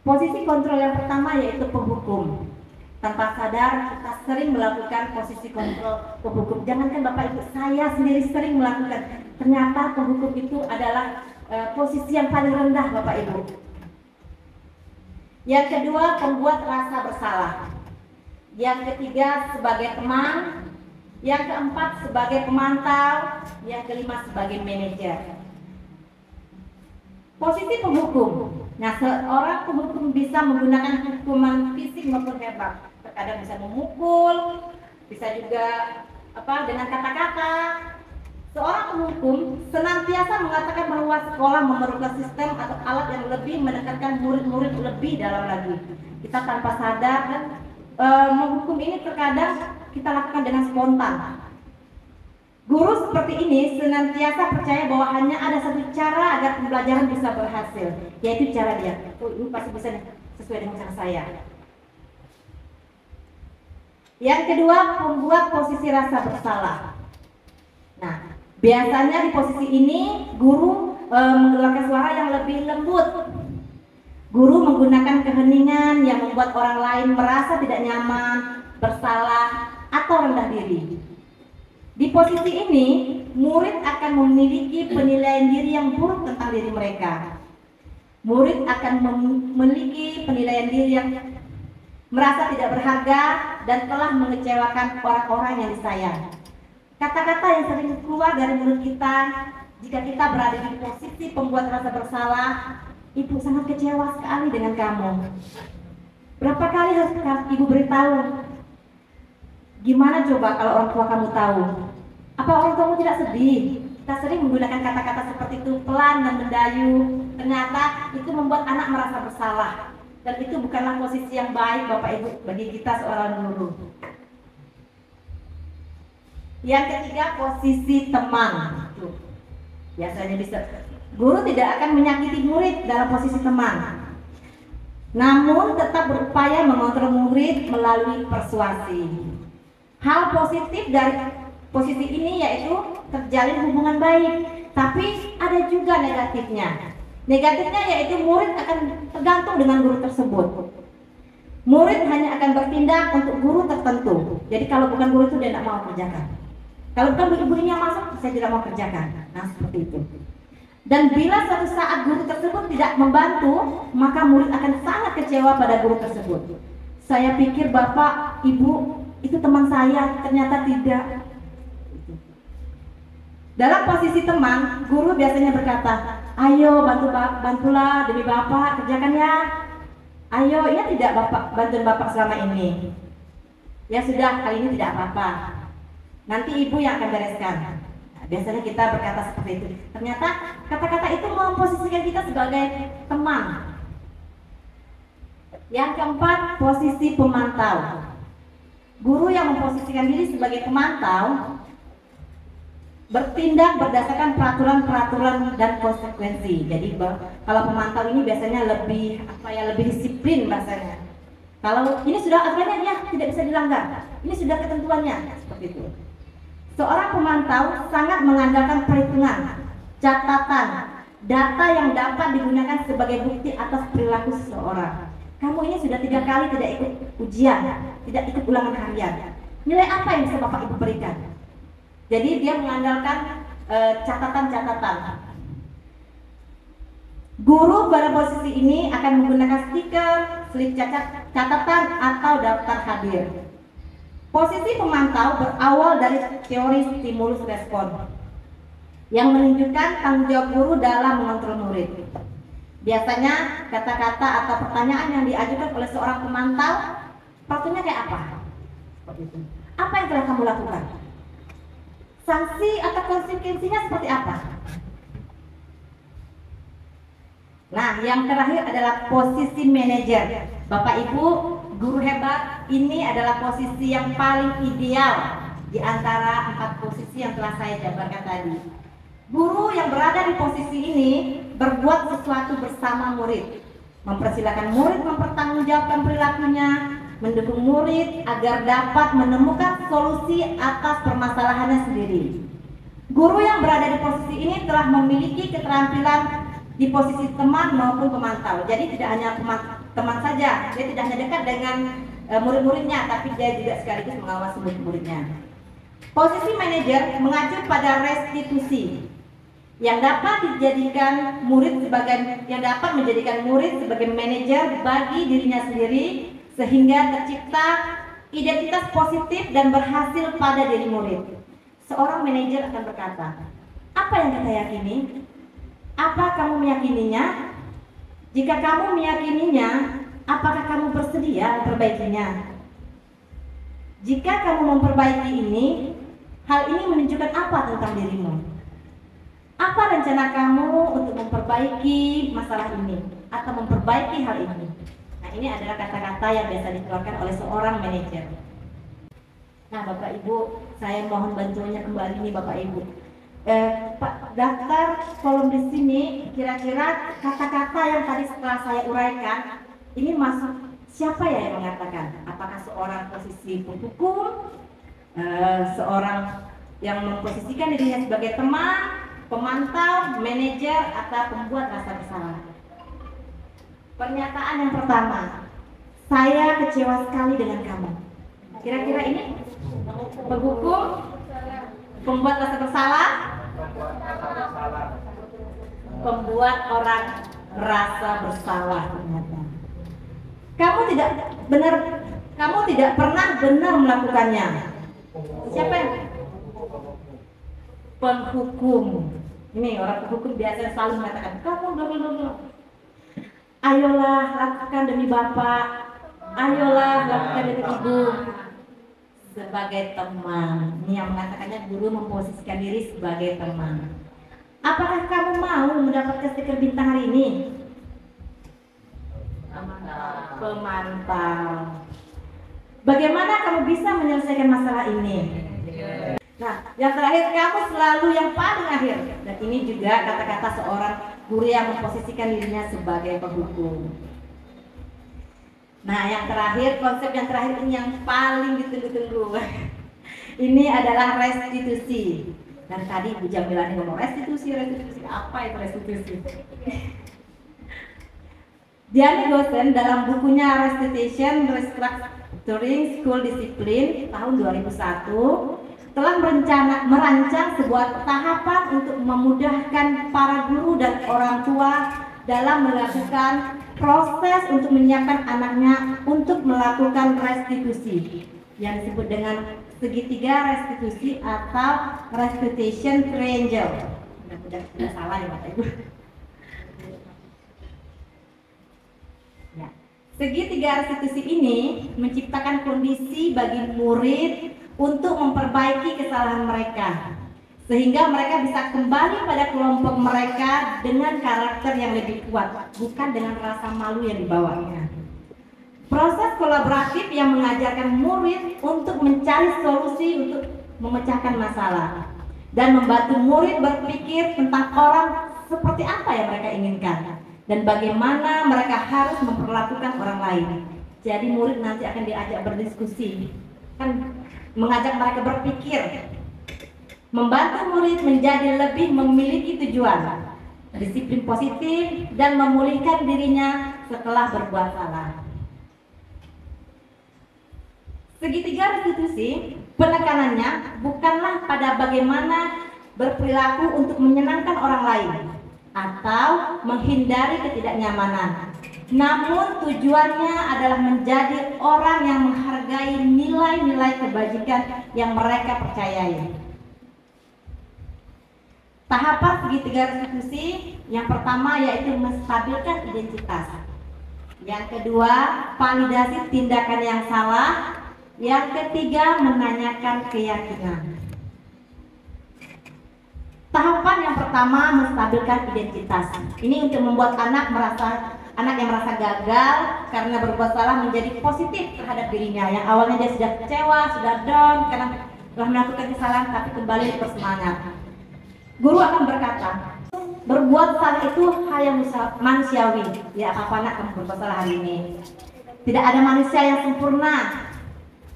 posisi kontrol yang pertama yaitu penghukum. Tanpa sadar kita sering melakukan posisi kontrol penghukum. Jangankan Bapak Ibu, saya sendiri sering melakukan. Ternyata penghukum itu adalah posisi yang paling rendah, Bapak Ibu. Yang kedua, pembuat rasa bersalah. Yang ketiga, sebagai teman. Yang keempat, sebagai pemantau. Yang kelima, sebagai manajer. Posisi penghukum. Nah, seorang penghukum bisa menggunakan hukuman fisik maupun verbal. Terkadang bisa memukul, bisa juga dengan kata-kata. Seorang penghukum senantiasa mengatakan bahwa sekolah memerlukan sistem atau alat yang lebih mendekatkan murid-murid lebih dalam lagi. Kita tanpa sadar dan menghukum ini terkadang kita lakukan dengan spontan. Guru seperti ini senantiasa percaya bahwa hanya ada satu cara agar pembelajaran bisa berhasil, yaitu cara dia. Ini pasti bisa sesuai dengan cara saya. Yang kedua, membuat posisi rasa bersalah. Nah, biasanya di posisi ini guru mengeluarkan suara yang lebih lembut. Guru menggunakan keheningan yang membuat orang lain merasa tidak nyaman, bersalah, atau rendah diri. Di posisi ini, murid akan memiliki penilaian diri yang buruk tentang diri mereka. Murid akan memiliki penilaian diri yang merasa tidak berharga dan telah mengecewakan orang-orang yang disayang. Kata-kata yang sering keluar dari mulut kita jika kita berada di posisi pembuat rasa bersalah, ibu sangat kecewa sekali dengan kamu. Berapa kali harus ibu beritahu? Gimana coba kalau orang tua kamu tahu? Apa orang tuamu tidak sedih? Kita sering menggunakan kata-kata seperti itu, pelan dan mendayu. Ternyata itu membuat anak merasa bersalah. Dan itu bukanlah posisi yang baik Bapak Ibu bagi kita seorang guru. Yang ketiga, posisi teman. Biasanya bisa guru tidak akan menyakiti murid dalam posisi teman, namun tetap berupaya mengontrol murid melalui persuasi. Hal positif dari posisi ini yaitu terjalin hubungan baik, tapi ada juga negatifnya. Negatifnya yaitu murid akan tergantung dengan guru tersebut. Murid hanya akan bertindak untuk guru tertentu. Jadi kalau bukan guru itu dia tidak mau kerjakan. Kalau bukan gurunya masuk, saya tidak mau kerjakan. Nah, seperti itu. Dan bila suatu saat guru tersebut tidak membantu, maka murid akan sangat kecewa pada guru tersebut. Saya pikir Bapak, Ibu, itu teman saya, ternyata tidak. Dalam posisi teman, guru biasanya berkata, ayo bantulah demi Bapak, kerjakan ya. Ayo, ya tidak Bapak, bantuin Bapak selama ini. Ya sudah, kali ini tidak apa-apa. Nanti Ibu yang akan bereskan. Nah, biasanya kita berkata seperti itu. Ternyata kata-kata itu memposisikan kita sebagai teman. Yang keempat, posisi pemantau. Guru yang memposisikan diri sebagai pemantau bertindak berdasarkan peraturan-peraturan dan konsekuensi. Jadi kalau pemantau ini biasanya lebih lebih disiplin bahasanya. Kalau ini sudah aturannya, ya tidak bisa dilanggar. Ini sudah ketentuannya, seperti itu. Seorang pemantau sangat mengandalkan perhitungan, catatan, data yang dapat digunakan sebagai bukti atas perilaku seseorang. Kamu ini sudah 3 kali tidak ikut ujian, tidak ikut ulangan harian. Nilai apa yang bisa Bapak Ibu berikan? Jadi dia mengandalkan catatan-catatan. Guru pada posisi ini akan menggunakan stiker, slip catatan atau daftar hadir. Posisi pemantau berawal dari teori stimulus respon yang menunjukkan tanggung jawab guru dalam mengontrol murid. Biasanya kata-kata atau pertanyaan yang diajukan oleh seorang pemantau, pertanyaannya kayak apa? Seperti itu. Apa yang telah kamu lakukan? Sanksi atau konsekuensinya seperti apa? Nah, yang terakhir adalah posisi manajer. Bapak Ibu, guru hebat, ini adalah posisi yang paling ideal di antara 4 posisi yang telah saya jabarkan tadi. Guru yang berada di posisi ini berbuat sesuatu bersama murid, mempersilahkan murid mempertanggungjawabkan perilakunya, mendukung murid agar dapat menemukan solusi atas permasalahannya sendiri. Guru yang berada di posisi ini telah memiliki keterampilan di posisi teman maupun pemantau. Jadi tidak hanya teman saja, dia tidak hanya dekat dengan murid-muridnya, tapi dia juga sekaligus mengawasi murid-muridnya. Posisi manajer mengacu pada restitusi yang dapat menjadikan murid sebagai manajer bagi dirinya sendiri, sehingga tercipta identitas positif dan berhasil pada diri murid. Seorang manajer akan berkata, apa yang kita yakini? Apa kamu meyakininya? Jika kamu meyakininya, apakah kamu bersedia memperbaikinya? Jika kamu memperbaiki ini, hal ini menunjukkan apa tentang dirimu? Apa rencana kamu untuk memperbaiki masalah ini atau memperbaiki hal ini? Nah, ini adalah kata-kata yang biasa dikeluarkan oleh seorang manajer. Nah, Bapak Ibu, saya mohon bantuannya kembali nih Bapak Ibu. Pak, daftar kolom di sini, kira-kira kata-kata yang tadi setelah saya uraikan ini masuk siapa ya yang mengatakan? Apakah seorang posisi penghukum, seorang yang memposisikan dirinya sebagai teman, pemantau, manajer, atau pembuat rasa bersalah? Pernyataan yang pertama, saya kecewa sekali dengan kamu. Kira-kira ini penghukum, pembuat rasa bersalah, pembuat orang merasa bersalah. Ternyata kamu tidak pernah benar melakukannya. Siapa yang penghukum? Ini orang penghukum biasanya selalu mengatakan, kamu blablabla. Ayolah lakukan demi Bapak, ayolah lakukan demi Ibu. Sebagai teman, ini yang mengatakannya guru memposisikan diri sebagai teman. Apakah kamu mau mendapatkan stiker bintang hari ini? Pemantau. Bagaimana kamu bisa menyelesaikan masalah ini? Nah, yang terakhir, kamu selalu yang paling akhir. Dan ini juga kata-kata seorang guru yang memposisikan dirinya sebagai penghukum. Nah, yang terakhir, konsep yang terakhir ini yang paling ditunggu-tunggu. Ini adalah restitusi. Dan tadi Bu Jamilani ngomong restitusi, apa itu restitusi? Diane Gosen dalam bukunya Restitution Restructuring School Discipline tahun 2001 telah merancang sebuah tahapan untuk memudahkan para guru dan orang tua dalam melakukan proses untuk menyiapkan anaknya untuk melakukan restitusi yang disebut dengan segitiga restitusi atau restitution triangle. Mudah-mudahan tidak salah ya Bapak Ibu. Ya. Segitiga restitusi ini menciptakan kondisi bagi murid untuk memperbaiki kesalahan mereka, sehingga mereka bisa kembali pada kelompok mereka dengan karakter yang lebih kuat, bukan dengan rasa malu yang dibawanya. Proses kolaboratif yang mengajarkan murid untuk mencari solusi untuk memecahkan masalah dan membantu murid berpikir tentang orang seperti apa yang mereka inginkan dan bagaimana mereka harus memperlakukan orang lain. Jadi murid nanti akan diajak berdiskusi, kan mengajak mereka berpikir, membantu murid menjadi lebih memiliki tujuan, disiplin positif, dan memulihkan dirinya setelah berbuat salah. Segitiga restitusi, penekanannya bukanlah pada bagaimana berperilaku untuk menyenangkan orang lain atau menghindari ketidaknyamanan, namun tujuannya adalah menjadi orang yang menghargai nilai-nilai kebajikan yang mereka percayai. Tahapan segitiga restitusi yang pertama yaitu menstabilkan identitas. Yang kedua, validasi tindakan yang salah. Yang ketiga, menanyakan keyakinan. Tahapan yang pertama, menstabilkan identitas. Ini untuk membuat anak yang merasa gagal karena berbuat salah menjadi positif terhadap dirinya. Yang awalnya dia sudah kecewa, sudah down karena telah melakukan kesalahan, tapi kembali bersemangat. Guru akan berkata, berbuat salah itu hal yang manusiawi. Ya, apa anak kamu berbuat salah hari ini? Tidak ada manusia yang sempurna.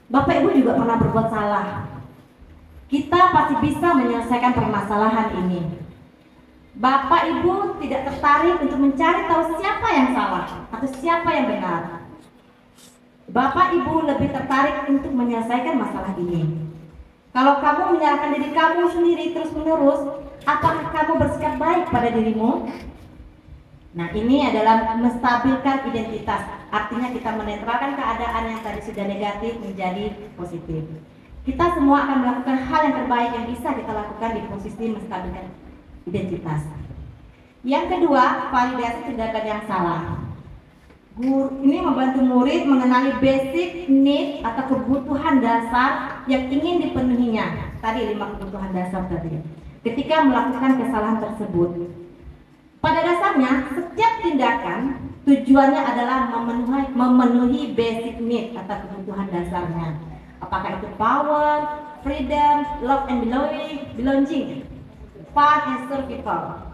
Bapak Ibu juga pernah berbuat salah. Kita pasti bisa menyelesaikan permasalahan ini. Bapak Ibu tidak tertarik untuk mencari tahu siapa yang salah atau siapa yang benar. Bapak Ibu lebih tertarik untuk menyelesaikan masalah ini. Kalau kamu menyalahkan diri kamu sendiri terus-menerus, apakah kamu bersikap baik pada dirimu? Nah, ini adalah menstabilkan identitas. Artinya kita menetralkan keadaan yang tadi sudah negatif menjadi positif. Kita semua akan melakukan hal yang terbaik yang bisa kita lakukan di posisi menstabilkan identitas. Yang kedua, validasi tindakan yang salah. Guru ini membantu murid mengenali basic need atau kebutuhan dasar yang ingin dipenuhinya. Tadi 5 kebutuhan dasar tadi. Ketika melakukan kesalahan tersebut. Pada dasarnya, setiap tindakan tujuannya adalah memenuhi basic need atau kebutuhan dasarnya. Apakah itu power, freedom, love and belonging, fun and survival.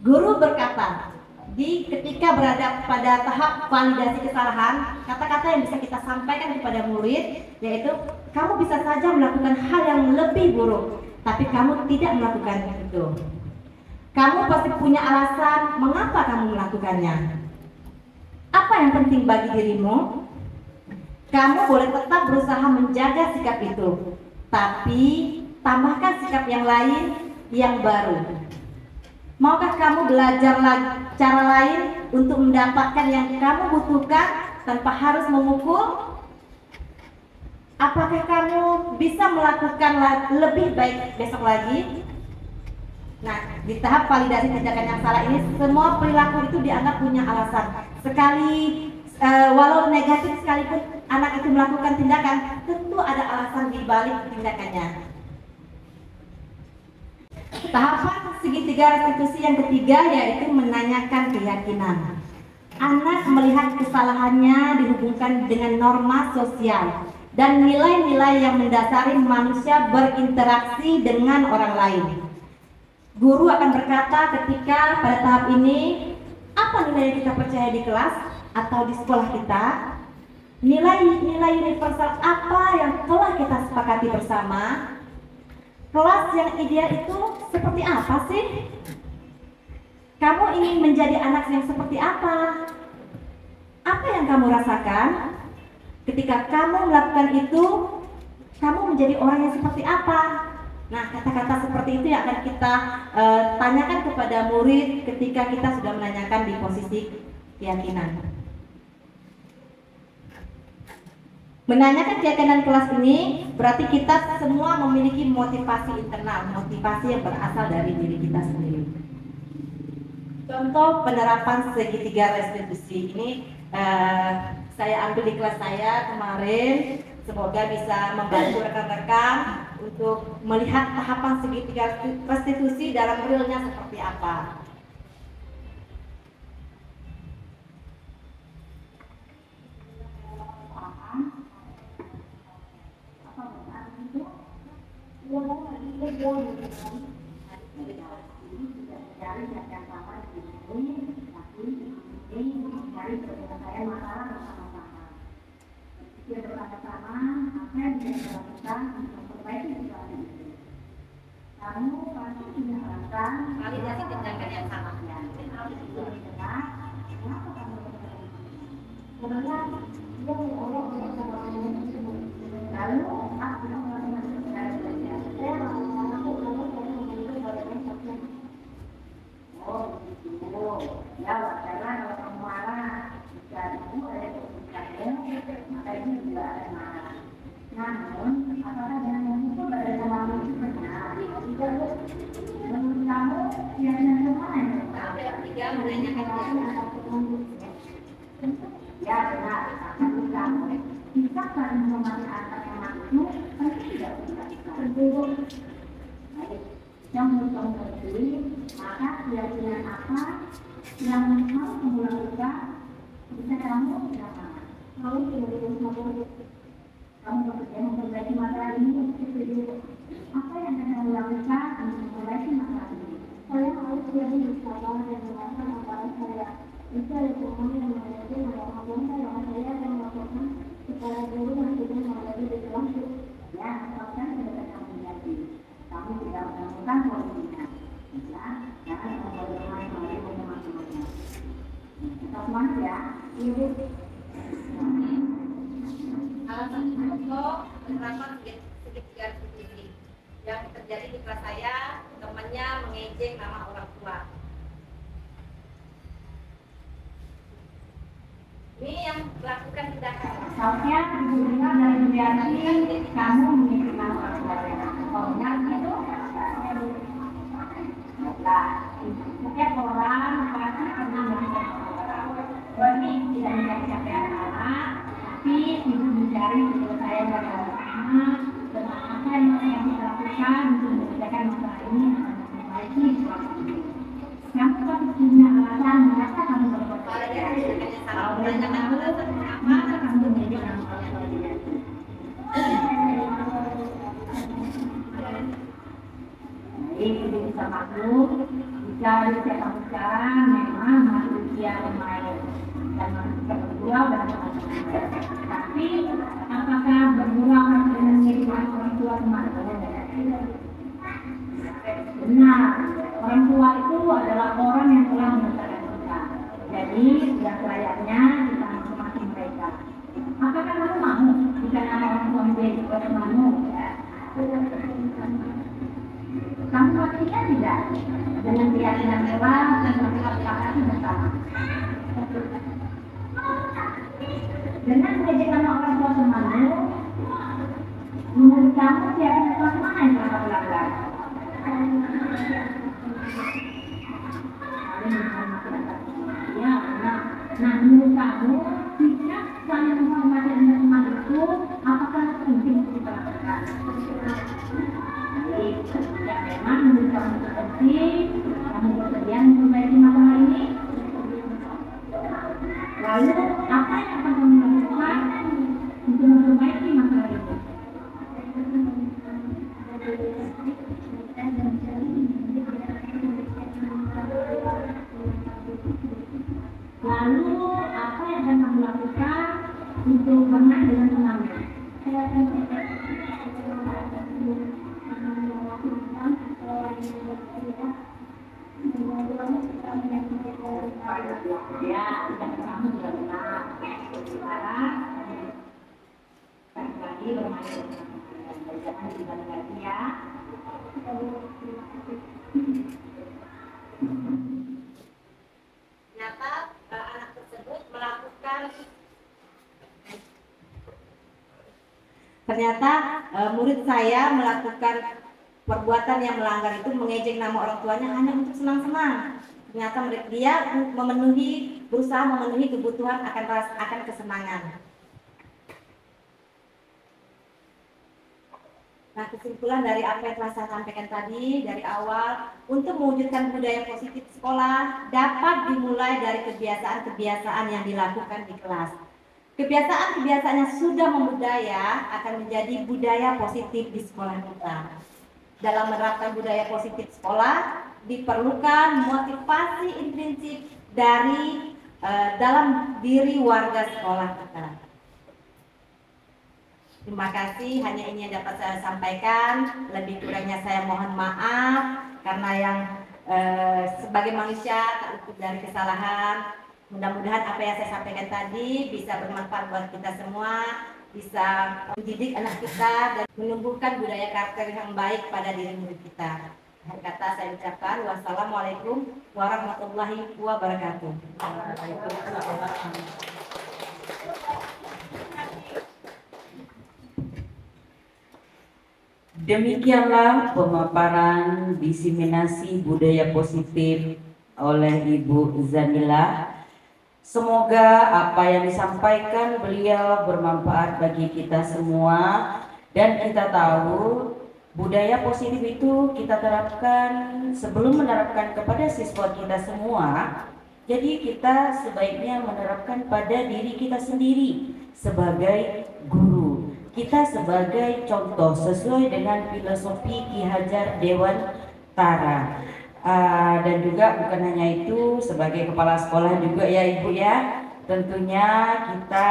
Guru berkata, ketika berada pada tahap validasi kesalahan, kata-kata yang bisa kita sampaikan kepada murid yaitu, kamu bisa saja melakukan hal yang lebih buruk, tapi kamu tidak melakukan itu. Kamu pasti punya alasan mengapa kamu melakukannya. Apa yang penting bagi dirimu? Kamu boleh tetap berusaha menjaga sikap itu, tapi tambahkan sikap yang lain yang baru. Maukah kamu belajar cara lain untuk mendapatkan yang kamu butuhkan tanpa harus memukul? Apakah kamu bisa melakukan lebih baik besok lagi? Nah, di tahap validasi tindakan yang salah ini, semua perilaku itu dianggap punya alasan. Walau negatif sekalipun anak itu melakukan tindakan, tentu ada alasan di balik tindakannya. Tahapan segitiga restitusi yang ketiga yaitu menanyakan keyakinan. Anak melihat kesalahannya dihubungkan dengan norma sosial dan nilai-nilai yang mendasari manusia berinteraksi dengan orang lain. Guru akan berkata ketika pada tahap ini, apa nilai yang kita percaya di kelas atau di sekolah kita? Nilai-nilai universal apa yang telah kita sepakati bersama? Kelas yang ideal itu seperti apa sih? Kamu ingin menjadi anak yang seperti apa? Apa yang kamu rasakan? Ketika kamu melakukan itu, kamu menjadi orang yang seperti apa? Nah, kata-kata seperti itu yang akan kita tanyakan kepada murid ketika kita sudah menanyakan di posisi keyakinan. Menanyakan keyakinan kelas ini berarti kita semua memiliki motivasi internal, motivasi yang berasal dari diri kita sendiri. Contoh penerapan segitiga restitusi ini saya ambil di kelas saya kemarin. Semoga bisa membantu rekan-rekan untuk melihat tahapan segitiga restitusi dalam realnya seperti apa. Validasi tindakan yang salah. juga menanyakan ya benar, akan bisa kita saling menghormati antar yang makhluk, pasti tidak bisa terburuk. Baik, yang mau berdiri, maka keyakinan apa yang mau kamu lakukan, bisa kamu lakukan. Mau kamu bekerja memperbaiki masalah ini, apa yang akan kamu lakukan untuk memperbaiki masalah ini? Saya harus jadi bersabar dan melakukan masalah saya. Itu ada teman yang menjadi melakukan yang saya akan melakukan kepada guru yang sudah menjadi di kelas. Ya, lakukan sebagai kamu menjadi. Kamu tidak menemukan solusinya. Ya, jangan membuat main teman-temannya. Kita semangat ya. Ibu. alasan itu beberapa segitiga ini yang terjadi di kelas saya, temannya mengejek nama orang tua. Ini yang melakukan tindakan. Saatnya ibu dengar dari Juliani, kamu mengikuti nama orang tua. Oh, benar itu? Nah, setiap orang pasti pernah melakukan orang. Berarti tidak mencari anak, tapi ibu mencari penyelesaian dari sama dengan apa yang bisa lakukan untuk menyelesaikan masalah ini dan memperbaiki suatu ini. Kamu pasti punya alasan mengapa kamu berbuat kalau menanyakan alasan mengapa kamu menjadi orang tua. Ibu bisa maklum jika di setiap sekarang memang manusia pemain dan manusia bergurau dan macam-macam. Tapi apakah bergurau dengan menjadi orang tua teman-teman? Benar, orang tua itu adalah orang yang telah membesarkan kita. Jadi sudah selayaknya kita menghormati mereka. Apakah kamu mau jika nama orang tua menjadi temanmu? Kamu pastikan tidak dengan keyakinan mewah dan berkata bersama. Dengan menjadi nama orang tua temanmu, menurut kamu keyakinan kelas mana yang kamu lakukan? Ya, nah menurut kamu sikap saling menghormati antar teman itu apakah penting untuk dilakukan? Ya memang menurut kamu itu penting, kamu bersedia memperbaiki masalah ini. Lalu apa yang akan kamu lakukan untuk memperbaiki masalah itu? Lalu apa yang akan kamu lakukan untuk berenang dengan temanmu? Ya, kamu sudah benar. Sekarang lagi bermain jangan dibalik ya. Ternyata anak tersebut melakukan murid saya melakukan perbuatan yang melanggar itu, mengejek nama orang tuanya hanya untuk senang-senang. Ternyata dia berusaha memenuhi kebutuhan akan kesenangan. Nah, kesimpulan dari apa yang telah saya sampaikan tadi dari awal, untuk mewujudkan budaya positif sekolah dapat dimulai dari kebiasaan-kebiasaan yang dilakukan di kelas. Kebiasaan-kebiasaan yang sudah membudaya akan menjadi budaya positif di sekolah kita. Dalam menerapkan budaya positif sekolah, diperlukan motivasi intrinsik dari dalam diri warga sekolah kita. Terima kasih, hanya ini yang dapat saya sampaikan. Lebih kurangnya saya mohon maaf karena yang sebagai manusia tak luput dari kesalahan. Mudah-mudahan apa yang saya sampaikan tadi bisa bermanfaat buat kita semua, bisa mendidik anak kita dan menumbuhkan budaya karakter yang baik pada diri murid kita. Akhir kata saya ucapkan wassalamualaikum warahmatullahi wabarakatuh. Demikianlah pemaparan diseminasi budaya positif oleh Ibu Zanila. Semoga apa yang disampaikan beliau bermanfaat bagi kita semua, dan kita tahu budaya positif itu kita terapkan sebelum menerapkan kepada siswa kita semua. Jadi kita sebaiknya menerapkan pada diri kita sendiri sebagai guru. Kita sebagai contoh sesuai dengan filosofi Ki Hajar Dewantara. Dan juga bukan hanya itu, sebagai kepala sekolah juga ya Ibu ya, tentunya kita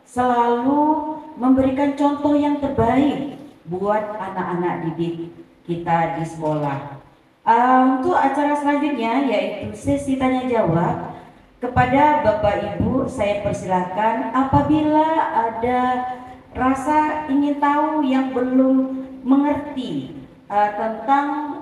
selalu memberikan contoh yang terbaik buat anak-anak didik kita di sekolah. Untuk acara selanjutnya yaitu sesi tanya jawab. Kepada Bapak Ibu saya persilakan, apabila ada rasa ingin tahu yang belum mengerti tentang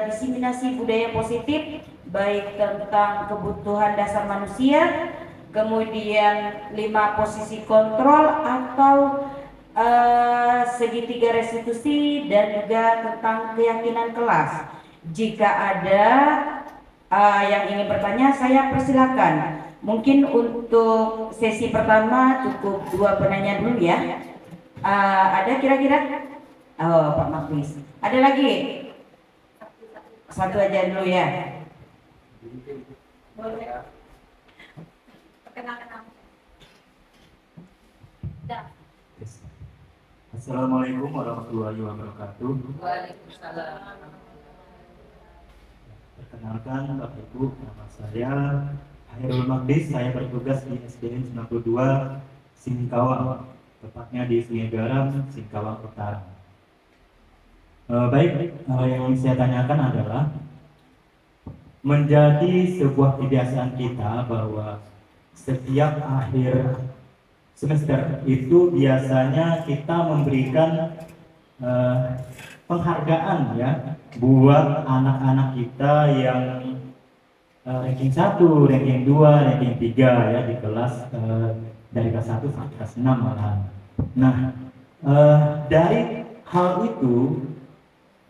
diseminasi budaya positif, baik tentang kebutuhan dasar manusia, kemudian 5 posisi kontrol atau segitiga restitusi, dan juga tentang keyakinan kelas. Jika ada yang ingin bertanya, saya persilakan. Mungkin untuk sesi pertama cukup 2 penanya dulu ya. Ada kira-kira? Oh, Pak Maklis. Ada lagi? Satu aja dulu ya. Boleh. Perkenalkan. Assalamualaikum warahmatullahi wabarakatuh. Waalaikumsalam. Perkenalkan Bapak Ibu, nama saya Hairul Magdis. Saya bertugas di SDN 92 Singkawang, tepatnya di Sungai Garam, Singkawang Utara. Baik, yang ingin saya tanyakan adalah menjadi sebuah kebiasaan kita bahwa setiap akhir semester itu biasanya kita memberikan penghargaan ya buat anak-anak kita yang ranking 1, ranking 2, ranking 3 ya di kelas dari kelas 1 sampai kelas 6 malahan. Nah, dari hal itu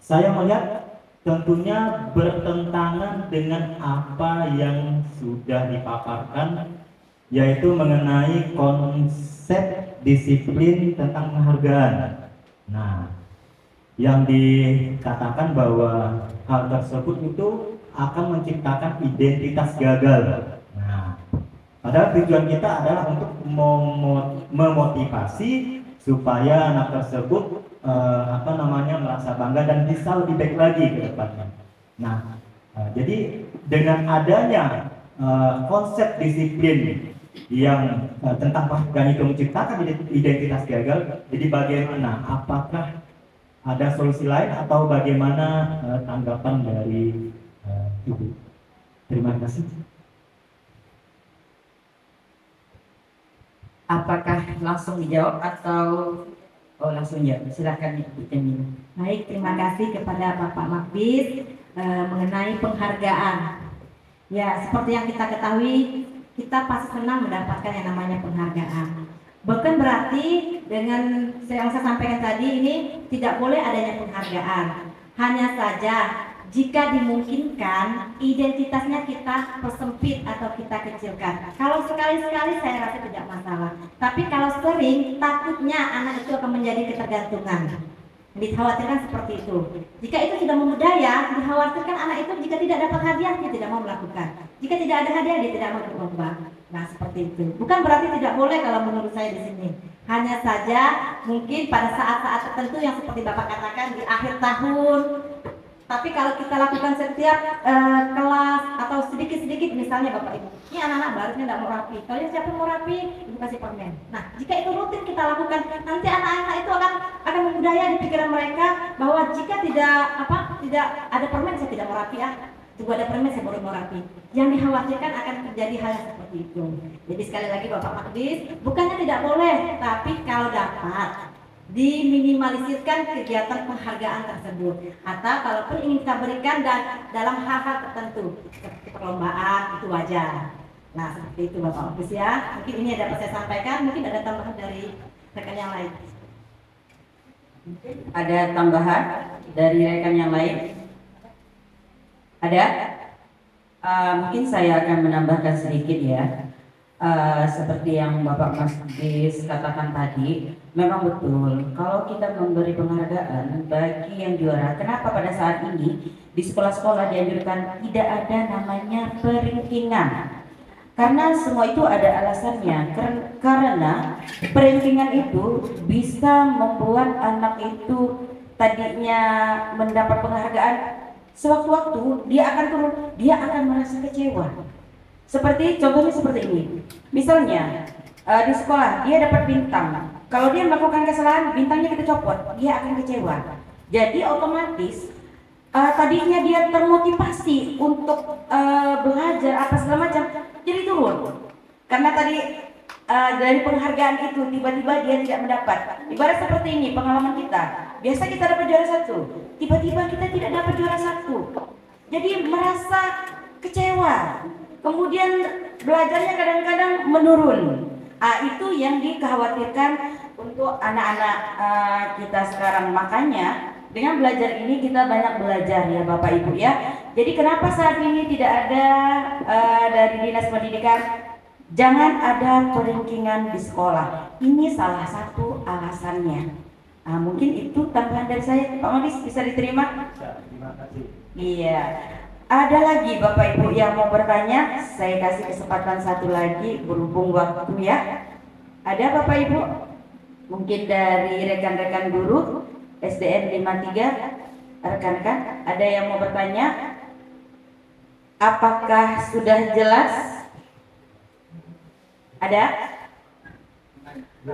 saya melihat tentunya bertentangan dengan apa yang sudah dipaparkan, yaitu mengenai konsep disiplin tentang penghargaan. Nah, yang dikatakan bahwa hal tersebut itu akan menciptakan identitas gagal. Nah, padahal tujuan kita adalah untuk memotivasi supaya anak tersebut merasa bangga dan bisa lebih baik lagi ke depannya. Nah, jadi dengan adanya konsep disiplin yang tentang penghargaan itu menciptakan identitas gagal, jadi bagaimana? Apakah ada solusi lain atau bagaimana tanggapan dari Ibu? Terima kasih. Apakah langsung dijawab atau langsung ya? Silakan Ibu Jamila. Baik, terima kasih kepada Bapak Makdis mengenai penghargaan. Ya, seperti yang kita ketahui, kita pasti senang mendapatkan yang namanya penghargaan. Bukan berarti dengan yang saya sampaikan tadi ini tidak boleh adanya penghargaan. Hanya saja jika dimungkinkan identitasnya kita persempit atau kita kecilkan. Kalau sekali-sekali saya rasa tidak masalah. Tapi kalau sering, takutnya anak itu akan menjadi ketergantungan. Dikhawatirkan seperti itu. Jika itu sudah membudaya, dikhawatirkan anak itu jika tidak dapat hadiah dia tidak mau melakukan. Jika tidak ada hadiah dia tidak mau berlomba. Nah, seperti itu. Bukan berarti tidak boleh kalau menurut saya di sini. Hanya saja mungkin pada saat-saat tertentu yang seperti Bapak katakan di akhir tahun. Tapi kalau kita lakukan setiap kelas atau sedikit-sedikit, misalnya Bapak Ibu, ini anak-anak barunya tidak mau rapi. Kalau siapa mau rapi, Ibu kasih permen. Nah, jika itu rutin kita lakukan, nanti anak-anak itu akan membudaya di pikiran mereka bahwa jika tidak ada permen saya tidak mau rapi Tunggu ada permen saya baru mau rapi. Yang dikhawatirkan akan terjadi hal yang seperti itu. Jadi sekali lagi Bapak Makdis, bukannya tidak boleh, tapi kalau dapat diminimalisirkan kegiatan penghargaan tersebut, atau kalaupun ingin kita berikan dan dalam hal-hal tertentu seperti perlombaan itu wajar. Nah, seperti itu Bapak Makdis ya. Mungkin ini dapat saya sampaikan, mungkin ada tambahan dari rekan yang lain. Ada tambahan dari rekan yang lain? Ada? Mungkin saya akan menambahkan sedikit ya. Seperti yang Bapak Mas Dis katakan tadi, memang betul kalau kita memberi penghargaan bagi yang juara. Kenapa pada saat ini di sekolah-sekolah dianjurkan tidak ada namanya peringkingan? Karena semua itu ada alasannya. Karena peringkingan itu bisa membuat anak itu tadinya mendapat penghargaan, sewaktu-waktu dia akan turun, dia akan merasa kecewa. Seperti contohnya seperti ini. Misalnya di sekolah dia dapat bintang. Kalau dia melakukan kesalahan, bintangnya kita copot, dia akan kecewa. Jadi otomatis tadinya dia termotivasi untuk belajar apa segala macam, jadi turun. Karena tadi dari penghargaan itu tiba-tiba dia tidak mendapat. Ibarat seperti ini pengalaman kita. Biasa kita dapat juara 1, tiba-tiba kita tidak dapat juara 1. Jadi merasa kecewa. Kemudian belajarnya kadang-kadang menurun. Itu yang dikhawatirkan untuk anak-anak kita sekarang. Makanya dengan belajar ini kita banyak belajar ya Bapak Ibu ya. Jadi kenapa saat ini tidak ada dari Dinas Pendidikan, jangan ada peringkingan di sekolah. Ini salah satu alasannya. Mungkin itu tambahan dari saya. Pak Modis bisa diterima? Terima kasih. Iya. Ada lagi Bapak Ibu yang mau bertanya? Saya kasih kesempatan satu lagi berhubung waktu ya. Ada Bapak Ibu? Mungkin dari rekan-rekan guru SDN 53, rekan-rekan, ada yang mau bertanya? Apakah sudah jelas? Ada?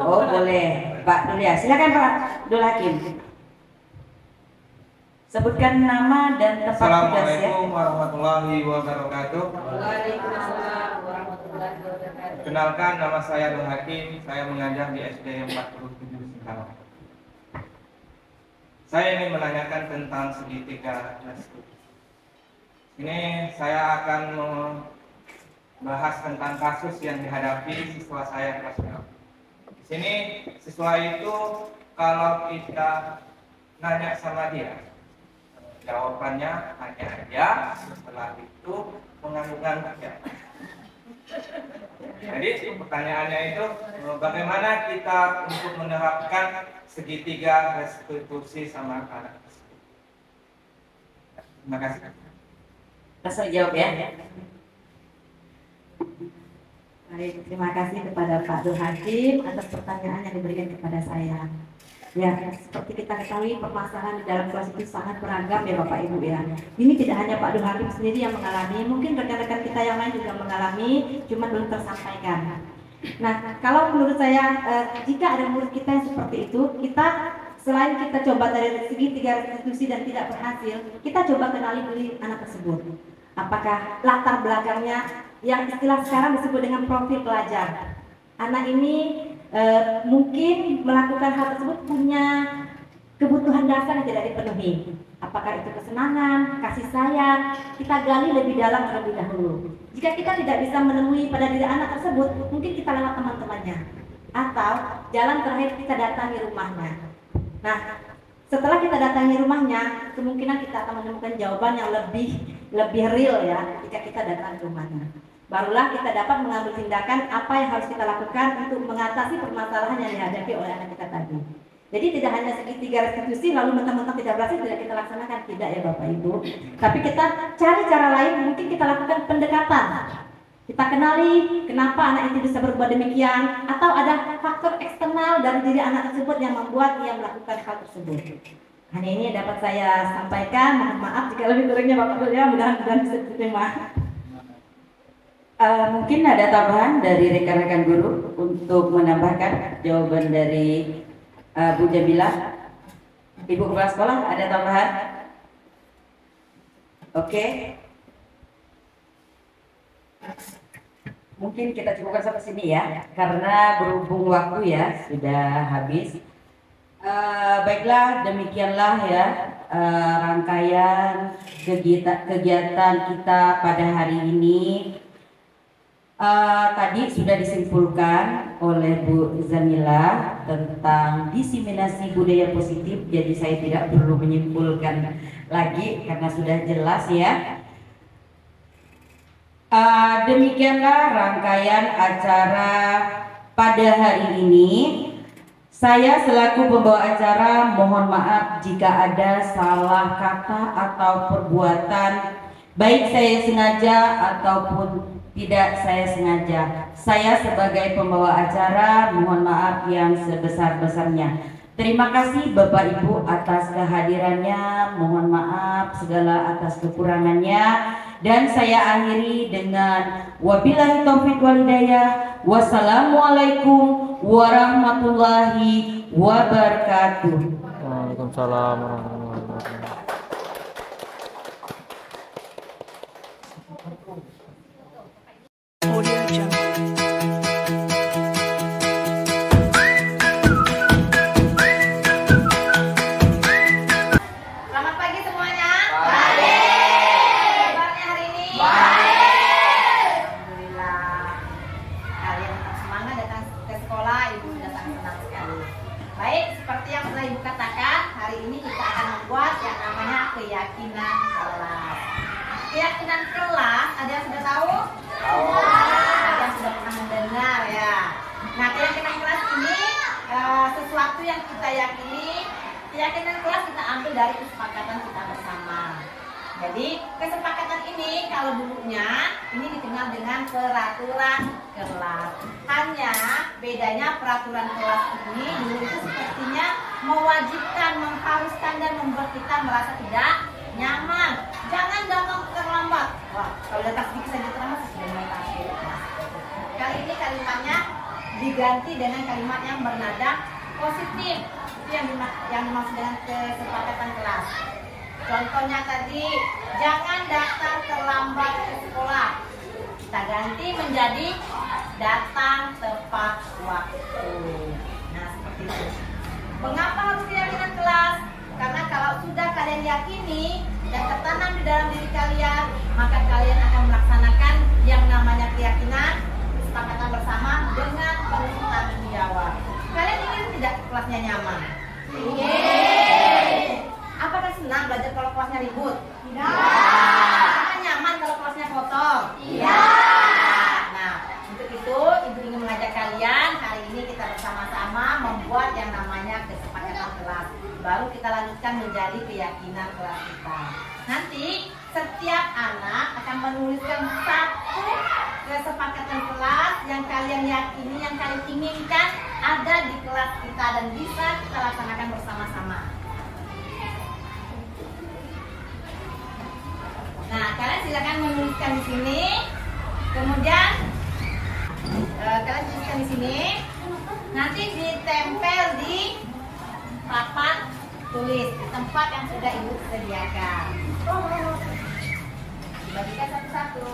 Oh boleh, Pak Dul ya. Silakan Pak Dul Hakim. Sebutkan nama dan tempat tugas ya. Assalamualaikum warahmatullahi wabarakatuh. Waalaikumsalam warahmatullahi wabarakatuh. Kenalkan, nama saya Dul Hakim. Saya mengajar di SD 47 Singkawang. Saya ingin menanyakan tentang segitiga restitusi. Ini saya akan membahas tentang kasus yang dihadapi siswa saya kelas 6. Di sini siswa itu kalau kita nanya sama dia, jawabannya hanya ya, setelah itu mengangguk-angguk ya. Jadi pertanyaannya itu, bagaimana kita untuk menerapkan segitiga restitusi sama anak tersebut? Terima kasih. Langsung jawab ya. Baik, terima kasih kepada Pak Dul Hakim atas pertanyaan yang diberikan kepada saya. Ya, seperti kita ketahui permasalahan di dalam kelas itu sangat beragam ya Bapak Ibu ya. Ini tidak hanya Pak Dul Hakim sendiri yang mengalami, mungkin rekan-rekan kita yang lain juga mengalami, cuma belum tersampaikan. Nah, kalau menurut saya jika ada murid kita yang seperti itu, kita selain kita coba dari segi tiga restitusi dan tidak berhasil, kita coba kenali diri anak tersebut. Apakah latar belakangnya yang istilah sekarang disebut dengan profil pelajar. Anak ini mungkin melakukan hal tersebut punya kebutuhan dasar yang tidak dipenuhi. Apakah itu kesenangan, kasih sayang, kita gali lebih dalam terlebih dahulu. Jika kita tidak bisa menemui pada diri anak tersebut, mungkin kita lewat teman-temannya. Atau jalan terakhir kita datangi rumahnya. Nah, setelah kita datangi rumahnya, kemungkinan kita akan menemukan jawaban yang lebih real ya jika kita datang ke rumahnya. Barulah kita dapat mengambil tindakan apa yang harus kita lakukan untuk mengatasi permasalahan yang dihadapi oleh anak kita tadi. Jadi tidak hanya segitiga restitusi lalu mentang-mentang tidak berhasil tidak kita laksanakan, tidak ya Bapak Ibu. Tapi kita cari cara lain, mungkin kita lakukan pendekatan. Kita kenali kenapa anak itu bisa berbuat demikian, atau ada faktor eksternal dari diri anak tersebut yang membuat dia melakukan hal tersebut. Hanya ini yang dapat saya sampaikan. Mohon maaf jika lebih kurangnya Bapak Ibu ya, mudah-mudahan bisa diterima. Mungkin ada tambahan dari rekan-rekan guru untuk menambahkan jawaban dari Bu Jamila. Ibu kepala sekolah ada tambahan? Oke. Mungkin kita cukupkan sampai sini ya, karena berhubung waktu ya sudah habis. Baiklah, demikianlah ya rangkaian kegiatan kita pada hari ini. Tadi sudah disimpulkan oleh Bu Zamila tentang diseminasi budaya positif, jadi saya tidak perlu menyimpulkan lagi karena sudah jelas ya. Demikianlah rangkaian acara pada hari ini. Saya selaku pembawa acara mohon maaf jika ada salah kata atau perbuatan, baik saya sengaja ataupun tidak saya sengaja. Saya sebagai pembawa acara mohon maaf yang sebesar-besarnya. Terima kasih Bapak Ibu atas kehadirannya, mohon maaf segala atas kekurangannya, dan saya akhiri dengan wabillahi taufiq wal hidayah. Wassalamualaikum warahmatullahi wabarakatuh. Waalaikumsalam warahmatullahi wabarakatuh. Selamat pagi semuanya. Kabarnya hari ini? Alhamdulillah. Kalian tetap semangat datang ke sekolah, Ibu sudah sangat senang sekali. Baik, seperti yang sudah Ibu katakan, hari ini kita akan membuat yang namanya keyakinan kelas. Keyakinan kelas, ada yang sudah tahu? Ada yang sudah pernah mendengar ya. Nah, keyakinan kelas ini sesuatu yang kita yakini. Keyakinan kelas kita ambil dari kesepakatan kita bersama. Jadi kesepakatan ini kalau dulunya ini dikenal dengan peraturan kelas. Hanya bedanya peraturan kelas ini dulu itu sepertinya mewajibkan, mengharuskan dan membuat kita merasa tidak nyaman. Jangan datang terlambat. Wah, kalau datang sedikit saja terlambat sudah mulai takut. Kali ini kalimatnya diganti dengan kalimat yang bernada positif. Yang dimaksud dengan kesepakatan kelas. Contohnya tadi, jangan datang terlambat ke sekolah. Kita ganti menjadi datang tepat waktu. Nah, seperti itu. Mengapa harus keyakinan kelas? Karena kalau sudah kalian yakini dan tertanam di dalam diri kalian, maka kalian akan melaksanakan yang namanya keyakinan, kesepakatan bersama dengan penuh tanggung jawab. Kalian ingin tidak kelasnya nyaman? Apakah senang belajar kalau kelasnya ribut? Tidak. Apakah nyaman kalau kelasnya kotor? Tidak. Nah, untuk itu Ibu ingin mengajak kalian hari ini kita bersama-sama membuat yang namanya kesepakatan kelas. Baru kita lanjutkan menjadi keyakinan kelas kita. Nanti setiap anak akan menuliskan satu kesepakatan kelas yang kalian yakini, yang kalian inginkan ada di kelas kita dan bisa kita laksanakan bersama-sama. Nah, kalian silakan menuliskan di sini. Kemudian kalian tuliskan di sini. Nanti ditempel di papan tulis di tempat yang sudah Ibu sediakan. Bagikan satu-satu.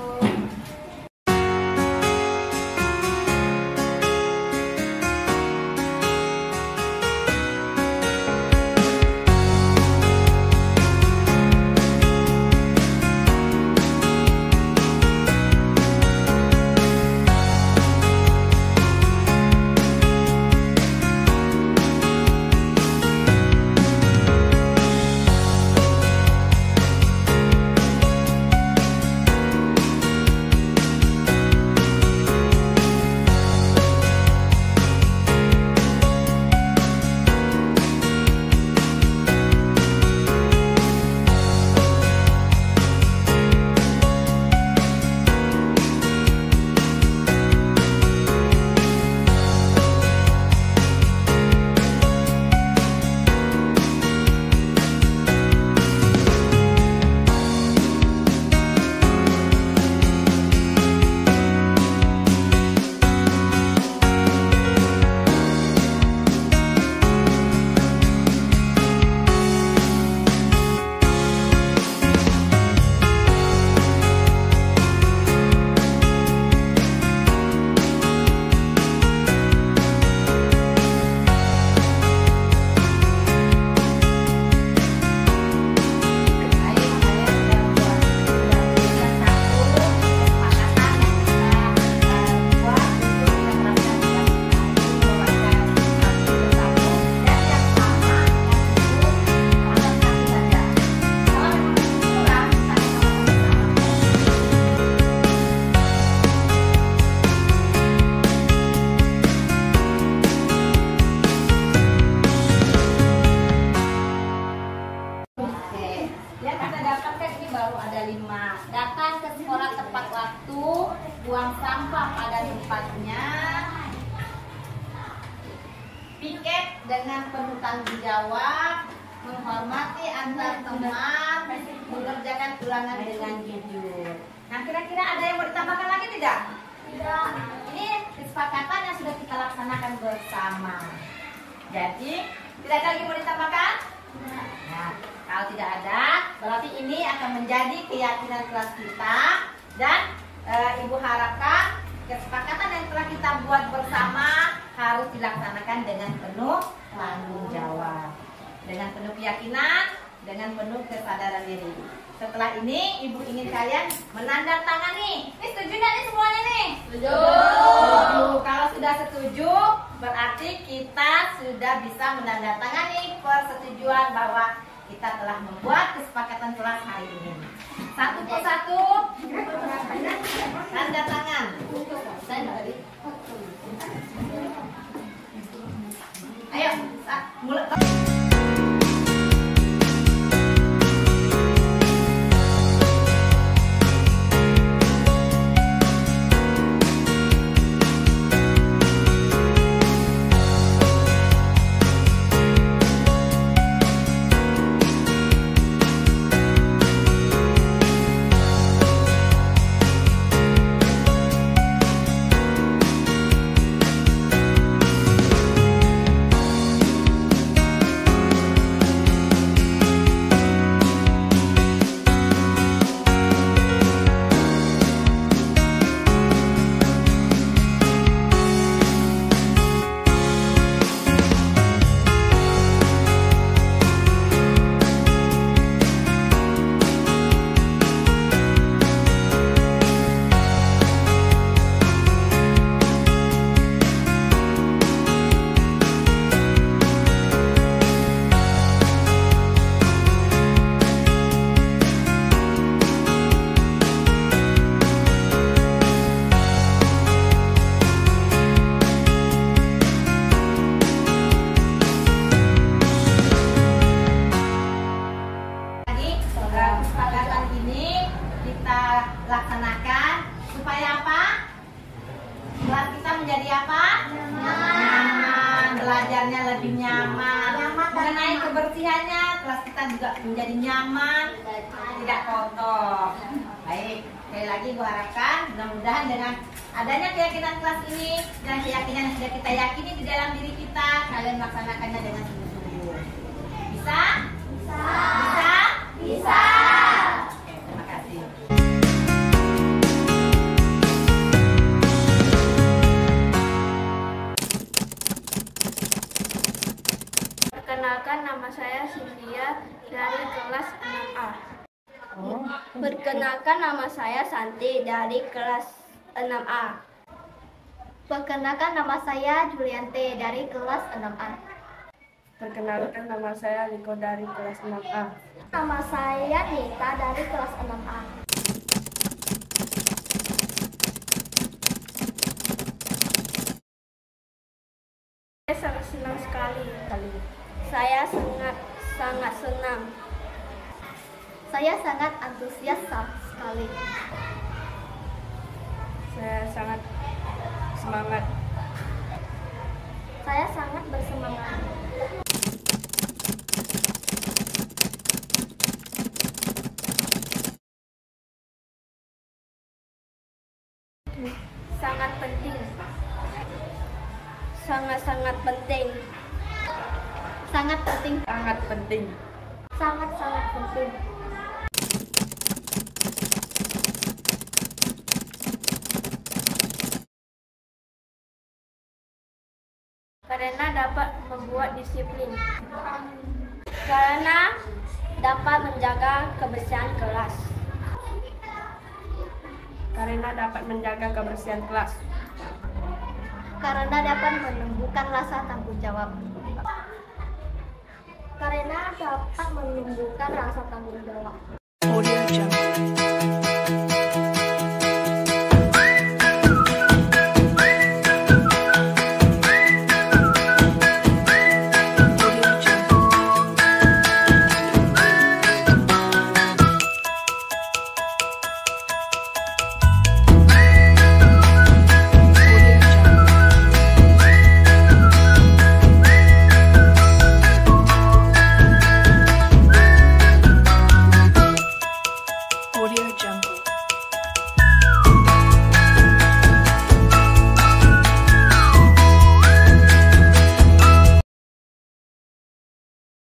baru ada 5. Datang ke sekolah tepat waktu, buang sampah pada tempatnya, piket dengan penuh tanggung jawab, menghormati antar teman, mengerjakan ulangan dengan jujur. Nah, kira-kira ada yang mau ditambahkan lagi tidak? Tidak. Ini kesepakatan yang sudah kita laksanakan bersama. Jadi, tidak ada lagi mau ditambahkan? Nah, kalau tidak ada, berarti ini akan menjadi keyakinan kelas kita dan Ibu harapkan kesepakatan yang telah kita buat bersama harus dilaksanakan dengan penuh tanggung jawab, dengan penuh keyakinan, dengan penuh kesadaran diri. Setelah ini, Ibu ingin kalian menandatangani. Ini setuju nggak nih semuanya nih? Setuju. Kalau sudah setuju, berarti kita sudah bisa menandatangani persetujuan bahwa kita telah membuat kesepakatan kelas hari ini. Satu persatu, tanda tangan. Ayo, mulai. Kesepakatan ini kita laksanakan supaya apa? Kelas kita menjadi apa? Nyaman. Belajarnya lebih nyaman. Mengenai kebersihannya, kelas kita juga menjadi nyaman, tidak kotor. Baik, sekali lagi Ibu harapkan mudah-mudahan dengan adanya keyakinan kelas ini dan keyakinan yang sudah kita yakini di dalam diri kita, kalian melaksanakannya dengan sungguh-sungguh. Bisa? Bisa. Bisa? Bisa. Oke, terima kasih. Perkenalkan, nama saya Cynthia dari kelas 6A. Perkenalkan, nama saya Santi dari kelas 6A. Perkenalkan, nama saya Juliante dari kelas 6A. Perkenalkan, nama saya Liko dari kelas 6A. Nama saya Nita dari kelas 6A. Saya sangat senang sekali. Saya sangat senang. Saya sangat antusias sekali. Saya sangat semangat. Saya sangat bersemangat. Sangat penting. Sangat-sangat penting. Sangat penting. Sangat penting. Sangat-sangat penting. Karena dapat membuat disiplin. Karena dapat menjaga kebersihan kelas. Karena dapat menjaga kebersihan kelas. Karena dapat menumbuhkan rasa tanggung jawab. Karena dapat menumbuhkan rasa tanggung jawab.